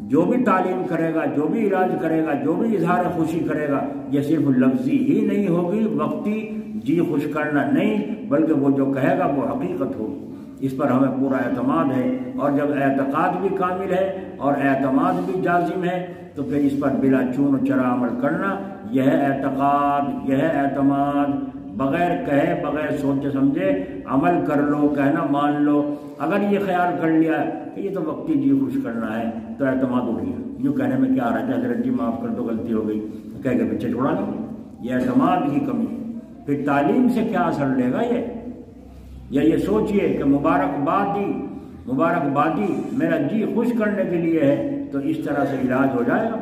جو بھی تعلیم کرے گا، جو بھی علاج کرے گا، جو بھی اظہار خوشی کرے گا، یہ صرف لفظی ہی نہیں ہوگی، وقتی جی خوش کرنا نہیں، بلکہ وہ جو کہے گا وہ حقیقت ہوگی۔ اس پر ہمیں پورا اعتماد ہے، اور جب اعتقاد بھی کامل ہے اور اعتماد بھی جازم ہے تو پھر اس پر بلا چون و چرا عمل کرنا، یہ ہے اعتقاد، یہ ہے اعتماد۔ بغیر کہے، بغیر سوچے سمجھے عمل کر لو، کہنا مان لو۔ اگر یہ خیال کر لیا کہ یہ تو وقتی جی خوش کرنا ہے تو اعتماد اٹھ گیا، یوں کہنے میں کیا آ رہا ہے، حضرت جی معاف کر دو غلطی ہو گئی، کہہ کے پیچھے چھوڑا لو، یہ اعتماد کی کمی ہے۔ پھر تعلیم سے کیا اثر لے گا یا یہ سوچئے کہ مبارکبادی میرا جی خوش کرنے کے لیے ہے، تو اس طرح سے علاج ہو جائے گا۔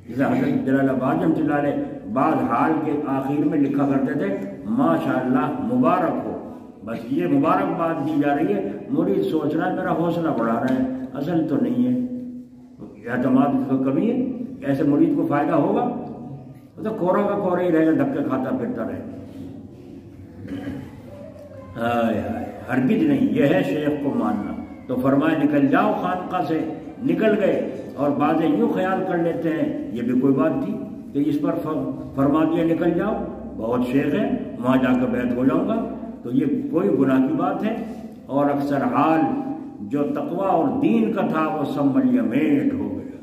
جیسے حضرت جلال آباد رحمۃ اللہ علیہ بعض حال کے آخر میں لکھا کرتے تھے ماشاءاللہ مبارک ہو، بس یہ مبارکباد دی جا رہی ہے، مرید سوچ رہا ہے میرا حوصلہ بڑھا رہے ہیں، اصل تو نہیں ہے، اعتماد کی کمی ہے۔ ایسے مرید کو فائدہ ہوگا؟ وہ تو کورا کا کورا ہی رہے گا، دھکے کھاتا پھرتا رہے گا۔ ہرگز نہیں، یہ ہے شیخ کو ماننا۔ تو فرمایا نکل جاؤ خانقاہ سے، نکل گئے۔ اور بعضیں یوں خیال کر لیتے ہیں یہ بھی کوئی بات تھی کہ اس پر فرما دیا نکل جاؤ، بہت شیخ ہے وہاں جا کر بیعت ہو جاؤں گا، تو یہ کوئی گناہ کی بات ہے۔ اور اکثر حال جو تقویٰ اور دین کا تھا وہ سب ملیمیٹ ہو گیا۔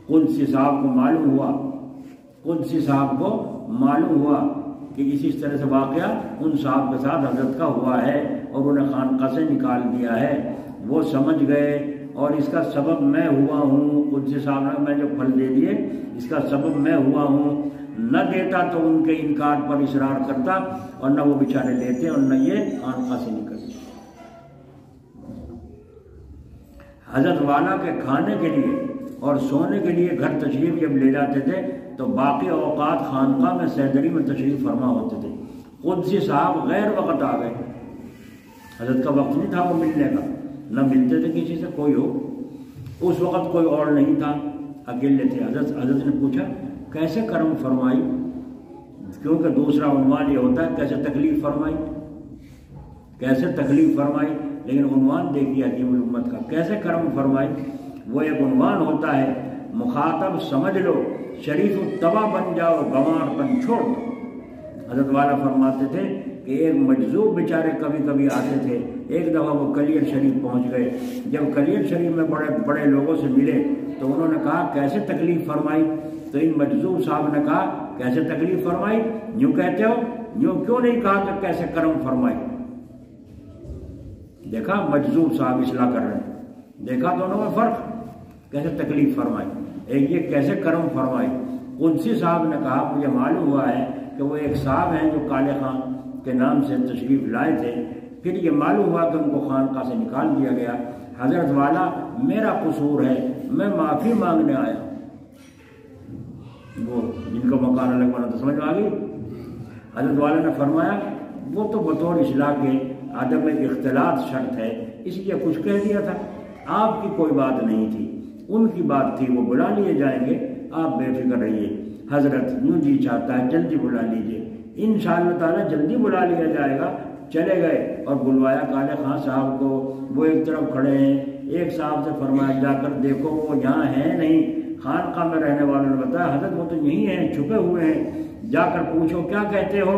قدسی صاحب کو معلوم ہوا کہ اسی طرح سے واقعہ ان صاحب کے ساتھ حضرت کا ہوا ہے اور انہیں خانقاہ سے نکال دیا ہے۔ وہ سمجھ گئے اور اس کا سبب میں ہوا ہوں، قدسی صاحب نے میں جو پھل دے دیے اس کا سبب میں ہوا ہوں، نہ دیتا تو ان کے انکار پر اصرار کرتا اور نہ وہ بیچارے لیتے اور نہ یہ خانقاہ سے نکلتے۔ حضرت والا کے کھانے کے لیے اور سونے کے لیے گھر تشریف جب لے جاتے تھے تو باقی اوقات خانقاہ میں سہدری میں تشریف فرما ہوتے تھے۔ قدسی صاحب غیر وقت آ گئے، حضرت کا وقت نہیں تھا وہ ملنے کا، نہ ملتے تھے کسی سے کوئی ہو، اس وقت کوئی اور نہیں تھا، اکیلے تھے۔ حضرت نے پوچھا کیسے کرم فرمائی، کیونکہ دوسرا عنوان یہ ہوتا ہے کیسے تکلیف فرمائی، کیسے تکلیف فرمائی، لیکن عنوان دیکھیے حکیم الامت کا کیسے کرم فرمائی، وہ ایک عنوان ہوتا ہے، مخاطب سمجھ لو، شریف الطبع بن جاؤ، گنوار پن چھوڑ دو۔ حضرت والا فرماتے تھے کہ ایک مجذوب بیچارے کبھی کبھی آتے تھے، ایک دفعہ وہ کلیر شریف پہنچ گئے، جب کلیر شریف میں بڑے بڑے لوگوں سے ملے تو انہوں نے کہا کیسے تکلیف فرمائی، تو ان مجذوب صاحب نے کہا کیسے تکلیف فرمائی، یوں کہتے ہو، یوں کیوں نہیں کہا کہ کیسے کرم فرمائی۔ دیکھا مجذوب صاحب اصلاح کر رہے ہیں، دیکھا دونوں میں فرق، کیسے تکلیف فرمائی، ایک یہ کیسے کرم فرمائی۔ قدسی صاحب نے کہا مجھے معلوم ہوا ہے کہ وہ ایک صاحب ہیں جو کالے خان کے نام سے تشریف لائے تھے، پھر یہ معلوم ہوا کہ ان کو خانقاہ سے نکال دیا گیا۔ حضرت والا میرا قصور ہے، میں معافی مانگنے آیا۔ وہ جن کو مکان الگ بنا تو سمجھ میں آ گئی۔ حضرت والا نے فرمایا وہ تو بطور اصلاح کے عدم اختلاط شرط ہے، اس لیے کچھ کہہ دیا تھا، آپ کی کوئی بات نہیں تھی، ان کی بات تھی، وہ بلا لیے جائیں گے، آپ بے فکر رہیے۔ حضرت یوں جی چاہتا ہے جلدی بلا لیجیے، انشاءاللہ تعالیٰ جلدی بلا لیا جائے گا۔ چلے گئے اور بلوایا کالے خان صاحب کو، وہ ایک طرف کھڑے ہیں، ایک صاحب سے فرمایا جا کر دیکھو وہ یہاں ہیں نہیں، خانقاہ میں رہنے والوں نے بتایا حضرت وہ تو یہی ہیں، چھپے ہوئے ہیں، جا کر پوچھو کیا کہتے ہو۔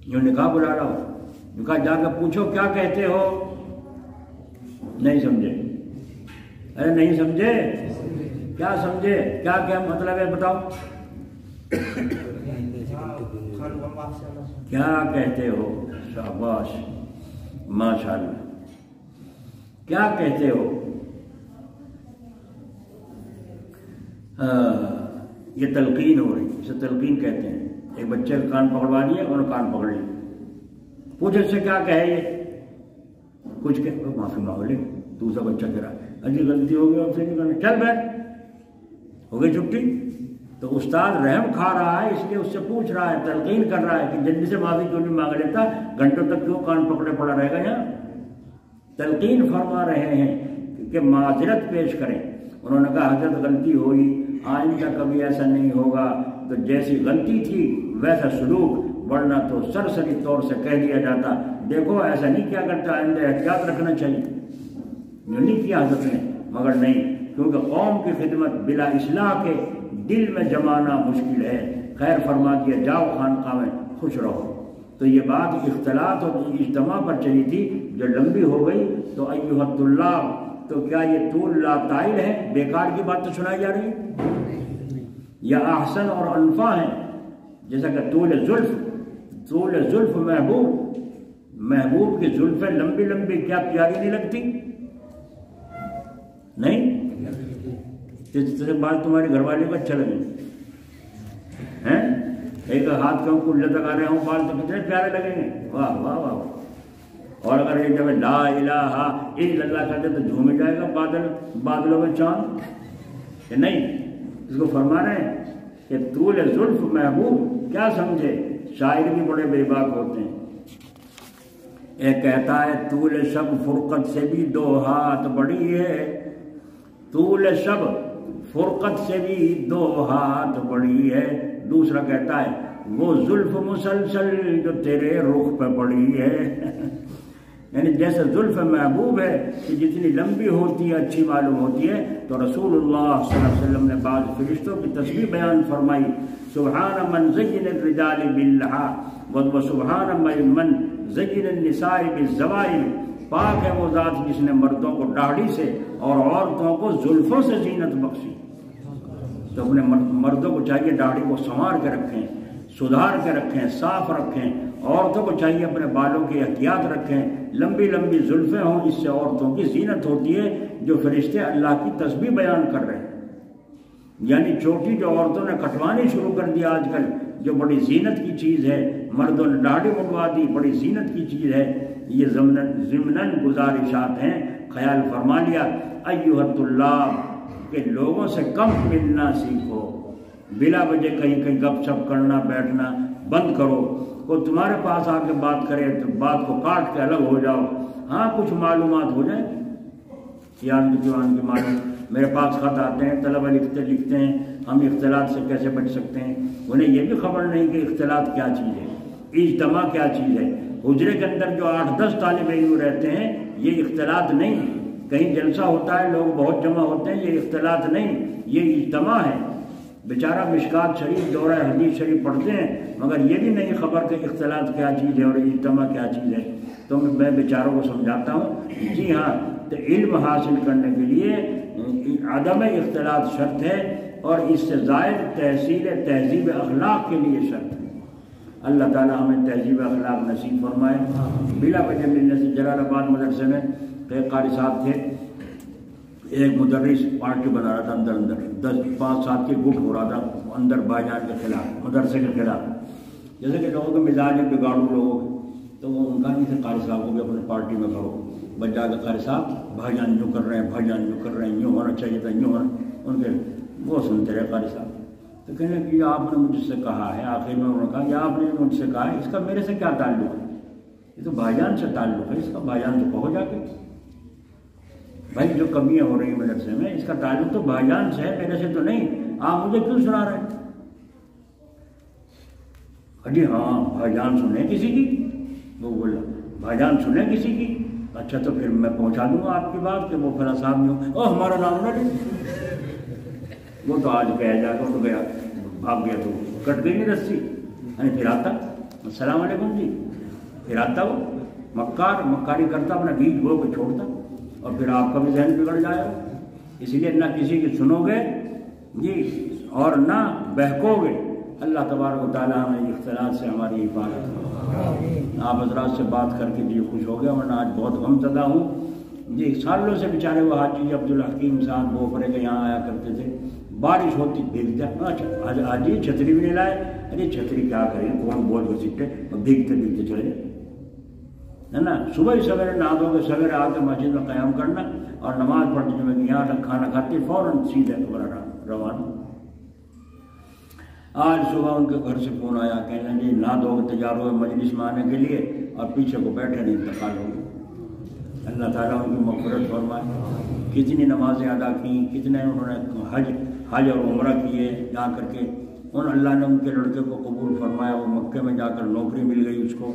یوں نکاح بلا لاؤ، نکاح جا کر پوچھو کیا کہتے ہو۔ نہیں سمجھے، ارے نہیں سمجھے، کیا سمجھے، کیا کیا مطلب ہے بتاؤ، کیا کہتے ہو، شاباش ماشاءاللہ، کیا کہتے ہو۔ یہ تلقین ہو رہی، اسے تلقین کہتے ہیں، ایک بچے کا کان پکڑوا لیے اور کان پکڑ لیے، پوچھے سے کیا کہے، یہ کچھ کہ معافی مانگ لے، دوسرا بچہ کہہ رہا اجی غلطی ہو گئی اب سے نہیں کرنا، چل بیٹھ، ہو گئی چھٹی۔ تو استاد رحم کھا رہا ہے، اس لیے اس سے پوچھ رہا ہے، تلقین کر رہا ہے کہ جلدی سے معافی کیوں نہیں مانگ لیتا، گھنٹوں تک کیوں کان پکڑے پڑا رہے گا یہاں۔ تلقین فرما رہے ہیں کہ معذرت پیش کریں۔ انہوں نے کہا حضرت غلطی ہوئی، آئندہ کبھی ایسا نہیں ہوگا، تو جیسی غلطی تھی ویسا سلوک، ورنہ تو سرسری طور سے کہہ دیا جاتا دیکھو ایسا نہیں کیا کرتا، آئندہ احتیاط رکھنا چاہیے۔ نہیں کیا حضرت نے، مگر نہیں، کیونکہ قوم کی خدمت بلا اصلاح کے دل میں جمانا مشکل ہے۔ خیر فرما دیا، جاؤ خانقاہ میں خوش رہو۔ تو یہ بات اختلاط اور اجتماع پر چلی تھی جو لمبی ہو گئی، تو ایھا الطلاب، تو کیا یہ طول لا طائل ہے، بیکار کی بات تو سنائی جا رہی ہے، یا احسن اور انفع ہیں، جیسا کہ طول زلف محبوب کی زلفیں لمبی لمبی کیا پیاری نہیں لگتی؟ نہیں، جس طرح بال تمہارے گھر والے کو اچھا لگے ہیں، ایک ہاتھ کے اوپر لٹکا رہے ہوں بال تو کتنے پیارے لگیں گے، واہ واہ واہ۔ اور اگر ایک جب لا الہ الا اللہ کہتے تو جھوم جائے گا بادلوں میں چاند، کہ نہیں، اس کو فرما رہے ہیں کہ طول زلف محبوب، کیا سمجھے، شاعر بھی بڑے بے باک ہوتے ہیں۔ ایک کہتا ہے طول شب فرقت سے بھی 2 ہاتھ بڑی ہے، طول شب فرقت سے بھی 2 ہاتھ بڑی ہے۔ دوسرا کہتا ہے وہ زلف مسلسل جو تیرے رخ پہ پڑی ہے۔ یعنی جیسے زلف محبوب ہے کہ جتنی لمبی ہوتی ہے اچھی معلوم ہوتی ہے، تو رسول اللہ صلی اللہ علیہ وسلم نے بعض فرشتوں کی تصویر بیان فرمائی، سبحان من زین الرجال باللحا و سبحان من زین النساء بالزوائل، پاک ہے وہ ذات جس نے مردوں کو داڑھی سے اور عورتوں کو زلفوں سے زینت بخشی۔ تو اپنے مردوں کو چاہیے داڑھی کو سنوار کے رکھیں، سدھار کے رکھیں، صاف رکھیں، عورتوں کو چاہیے اپنے بالوں کی احتیاط رکھیں، لمبی لمبی زلفیں ہوں، اس سے عورتوں کی زینت ہوتی ہے، جو فرشتے اللہ کی تسبیح بیان کر رہے ہیں۔ یعنی چوٹی جو عورتوں نے کٹوانی شروع کر دیا آج کل، جو بڑی زینت کی چیز ہے، مردوں نے داڑھی منڈوا دی، بڑی زینت کی چیز ہے، یہ ضمناً گزارشات ہیں، خیال فرما لیا ایھا الطلاب کہ لوگوں سے کم ملنا سیکھو، بلا وجہ کہیں کہیں گپ شپ کرنا بیٹھنا بند کرو، کوئی تمہارے پاس آ کے بات کرے تو بات کو کاٹ کے الگ ہو جاؤ، ہاں کچھ معلومات ہو جائیں، قیام کی معلوم، میرے پاس خط آتے ہیں، طلبہ لکھتے ہیں ہم اختلاط سے کیسے بچ سکتے ہیں، انہیں یہ بھی خبر نہیں کہ اختلاط کیا چیز ہے، اجتماع کیا چیز ہے۔ حجرے کے اندر جو 8-10 طالب علم رہتے ہیں، یہ اختلاط نہیں، کہیں جلسہ ہوتا ہے لوگ بہت جمع ہوتے ہیں، یہ اختلاط نہیں، یہ اجتماع ہے۔ بیچارہ مشکات شریف دورہ حدیث شریف پڑھتے ہیں مگر یہ بھی نہیں خبر کہ اختلاط کیا چیز ہے اور اجتماع کیا چیز ہے، تو میں بیچاروں کو سمجھاتا ہوں جی ہاں، تو علم حاصل کرنے کے لیے عدم اختلاط شرط ہے، اور اس سے زائد تہذیب اخلاق کے لیے شرط ہے۔ اللہ تعالیٰ ہمیں تہذیب اخلاق نصیب فرمائے۔ بلا وجہ ملنے سے جلال آباد مدرسے میں ایک قاری صاحب تھے، ایک مدرس پارٹی بنا رہا تھا، اندر 10-5-7 کے گٹ ہو رہا تھا اندر بھائی جان کے خلاف، مدرسے کے خلاف، جیسے کہ لوگوں کے مزاج میں بگاڑو لوگ، تو وہ ان کا نہیں تھا قاری صاحب کو بھی اپنے پارٹی میں کرو، بجا کے قاری صاحب بھائی جان یوں کر رہے ہیں، بھائی جان یوں کر رہے ہیں، یوں ہونا چاہیے تھا، یوں ہونا، ان کے وہ سنتے رہے قاری صاحب، تو کہنے کہ یہ آپ نے مجھ سے کہا ہے، آخر میں انہوں نے کہا یہ آپ نے مجھ سے کہا ہے، اس کا میرے سے کیا تعلق ہے، یہ تو بھائی جان سے تعلق ہے، اس کا بھائی جان سے کہو جا کے، بھائی جو کمیاں ہو رہی ہیں مدرسے میں اس کا تعلق تو بھائی جان سے ہے، میرے سے تو نہیں، آپ مجھے کیوں سنا رہے ہیں؟ جی ہاں بھائی جان سنیں کسی کی، وہ بولا بھائی جان سنیں کسی کی، اچھا تو پھر میں پہنچا دوں گا آپ کی بات کہ وہ فلاں صاحب نہیں ہو، ہمارا نام نہ لیں، وہ تو آج کہہ جا کے تو گیا بھاگ گیا، تو کٹ گئی نہیں رسی، پھر آتا السلام علیکم جی، پھر آتا وہ مکاری کرتا، اپنا بیج بو کے چھوڑتا، اور پھر آپ کا بھی ذہن بگڑ جائے گا، اس لیے نہ کسی کی سنو گے جی اور نہ بہکو گے۔ اللہ تبارک و تعالیٰ ہمیں اختلاط سے ہماری حفاظت کرے۔ آپ حضرات سے بات کر کے جی خوش ہو گیا، ورنہ آج بہت غمزدہ ہوں جی، سالوں سے بیچارے وہ حاجی عبدالحکیم صاحب بوپرے کے یہاں آیا کرتے تھے، بارش ہوتی بھیگتے، اچھا آج یہ چھتری بھی نہیں لائے، ارے چھتری کیا کریں، کون بوجھ کو سٹے، بھیگتے چلے ہے نا، صبح ہی سویرے نہا دو گے، سویرے آ کے مسجد میں قیام کرنا اور نماز پڑھنے میں یہاں تک کھانا کھاتے فوراً سیدھے روانہ۔ آج صبح ان کے گھر سے فون آیا، کہنے جی نہا دو گے تیار ہوئے مجلس میں آنے کے لیے، اور پیچھے کو بیٹھے نہیں، انتقال ہو گیا۔ اللہ تعالیٰ ان کی مغفرت فرمائے، کتنی نمازیں ادا کیں، کتنے انہوں نے حج اور عمرہ کیے جا کر کے، ان اللہ نے ان کے لڑکے کو قبول فرمایا، وہ مکے میں جا کر نوکری مل گئی اس کو،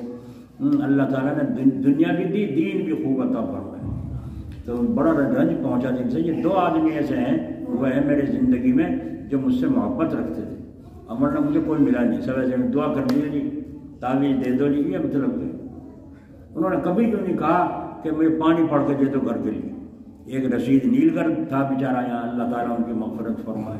اللہ تعالیٰ نے دنیا بھی دی، دین بھی خوب عطا فرمایا، تو بڑا رنج پہنچا دن سے۔ یہ 2 آدمی ایسے ہیں وہ ہیں میرے زندگی میں جو مجھ سے محبت رکھتے تھے، ورنہ مجھے کوئی ملا نہیں، سب ایسے دعا کر دی جی، تعویذ دے دو جی، یہ مطلب ہے انہوں نے کبھی کیوں نہیں کہا کہ مجھے پانی پڑھ کے دے دو گھر کے لیے۔ ایک رشید نیل گھر تھا بیچارہ یہاں، اللہ تعالیٰ ان کی مغفرت فرمائے،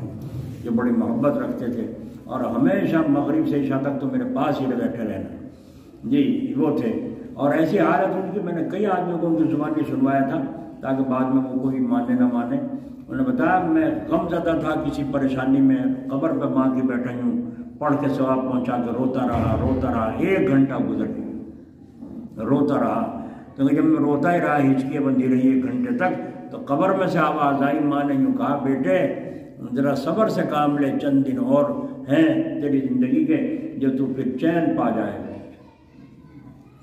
جو بڑی محبت رکھتے تھے، اور ہمیشہ مغرب سے عشاء تک تو میرے پاس ہی بیٹھے رہنا جی، وہ تھے۔ اور ایسی حالت ان کی، میں نے کئی آدمیوں کو ان کی زبان کی سنوایا تھا تاکہ بعد میں وہ کوئی مانے نہ مانے۔ انہوں نے بتایا میں غم زدہ تھا کسی پریشانی میں، قبر پہ ماں کی بیٹھا ہوں، پڑھ کے ثواب پہنچا کے روتا رہا، 1 گھنٹہ گزر گیا، روتا رہا، کیونکہ جب میں روتا ہی رہا، ہچکیاں بندھی رہی 1 گھنٹے تک، تو قبر میں سے آواز آئی، ماں نے یوں کہا بیٹے ذرا صبر سے کام لے، چند دن اور ہیں تیری زندگی کے جو تو پھر چین پا جائے گا۔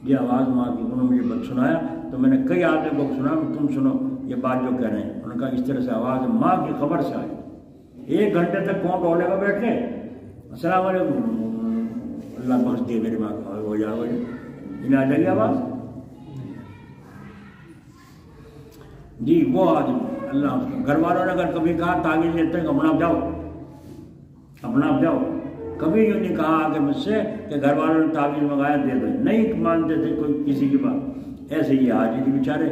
یہ آواز ماں کی، انہوں نے مجھے بات سنایا، تو میں نے کئی آدمی کو سنا، تم سنو یہ بات جو کہہ رہے ہیں، انہوں نے کہا اس طرح سے آواز ماں کی خبر سے آئی، 1 گھنٹے تک کون ڈولے گا بیٹھ کے، السلام علیکم، اللہ بخش دے میری ماں کو، ہو جائے انہیں آ جائے گی آواز جی۔ وہ آج اللہ گھر والوں نے اگر کبھی کہا تعویذ دیتے ہیں اپنا آپ جاؤ، کبھی یوں نہیں کہا کہ مجھ سے کہ گھر والوں نے تعویذ منگایا دے دو، نہیں مانتے تھے کوئی کسی کی بات۔ ایسے یہ حاجی جی بیچارے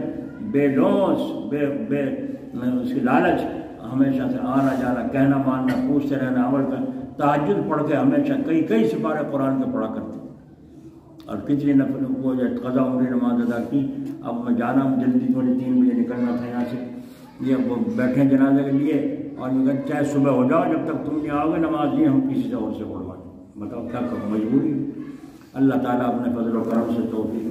بے لوس، بے اس کی لالچ، ہمیشہ سے آنا جانا، کہنا ماننا، پوچھتے رہنا، عمل کر، تہجد پڑھ کے ہمیشہ کئی سپارے قرآن کے پڑھا کرتے، اور کتنے نفروں کو قضا عمری نماز ادا کی. اب میں جانا ہوں جلدی، تھوڑی 3 بجے نکلنا تھا یہاں سے. یہ وہ بیٹھے جنازے کے لیے اور یہ کہتے چاہے صبح ہو جاؤ، جب تک تم نہیں آؤ گے نماز نہیں ہم کسی سے اور سے پڑھوائیں. بتاؤ کیا کروں، مجبوری. اللہ تعالیٰ اپنے فضل و کرم سے توفیق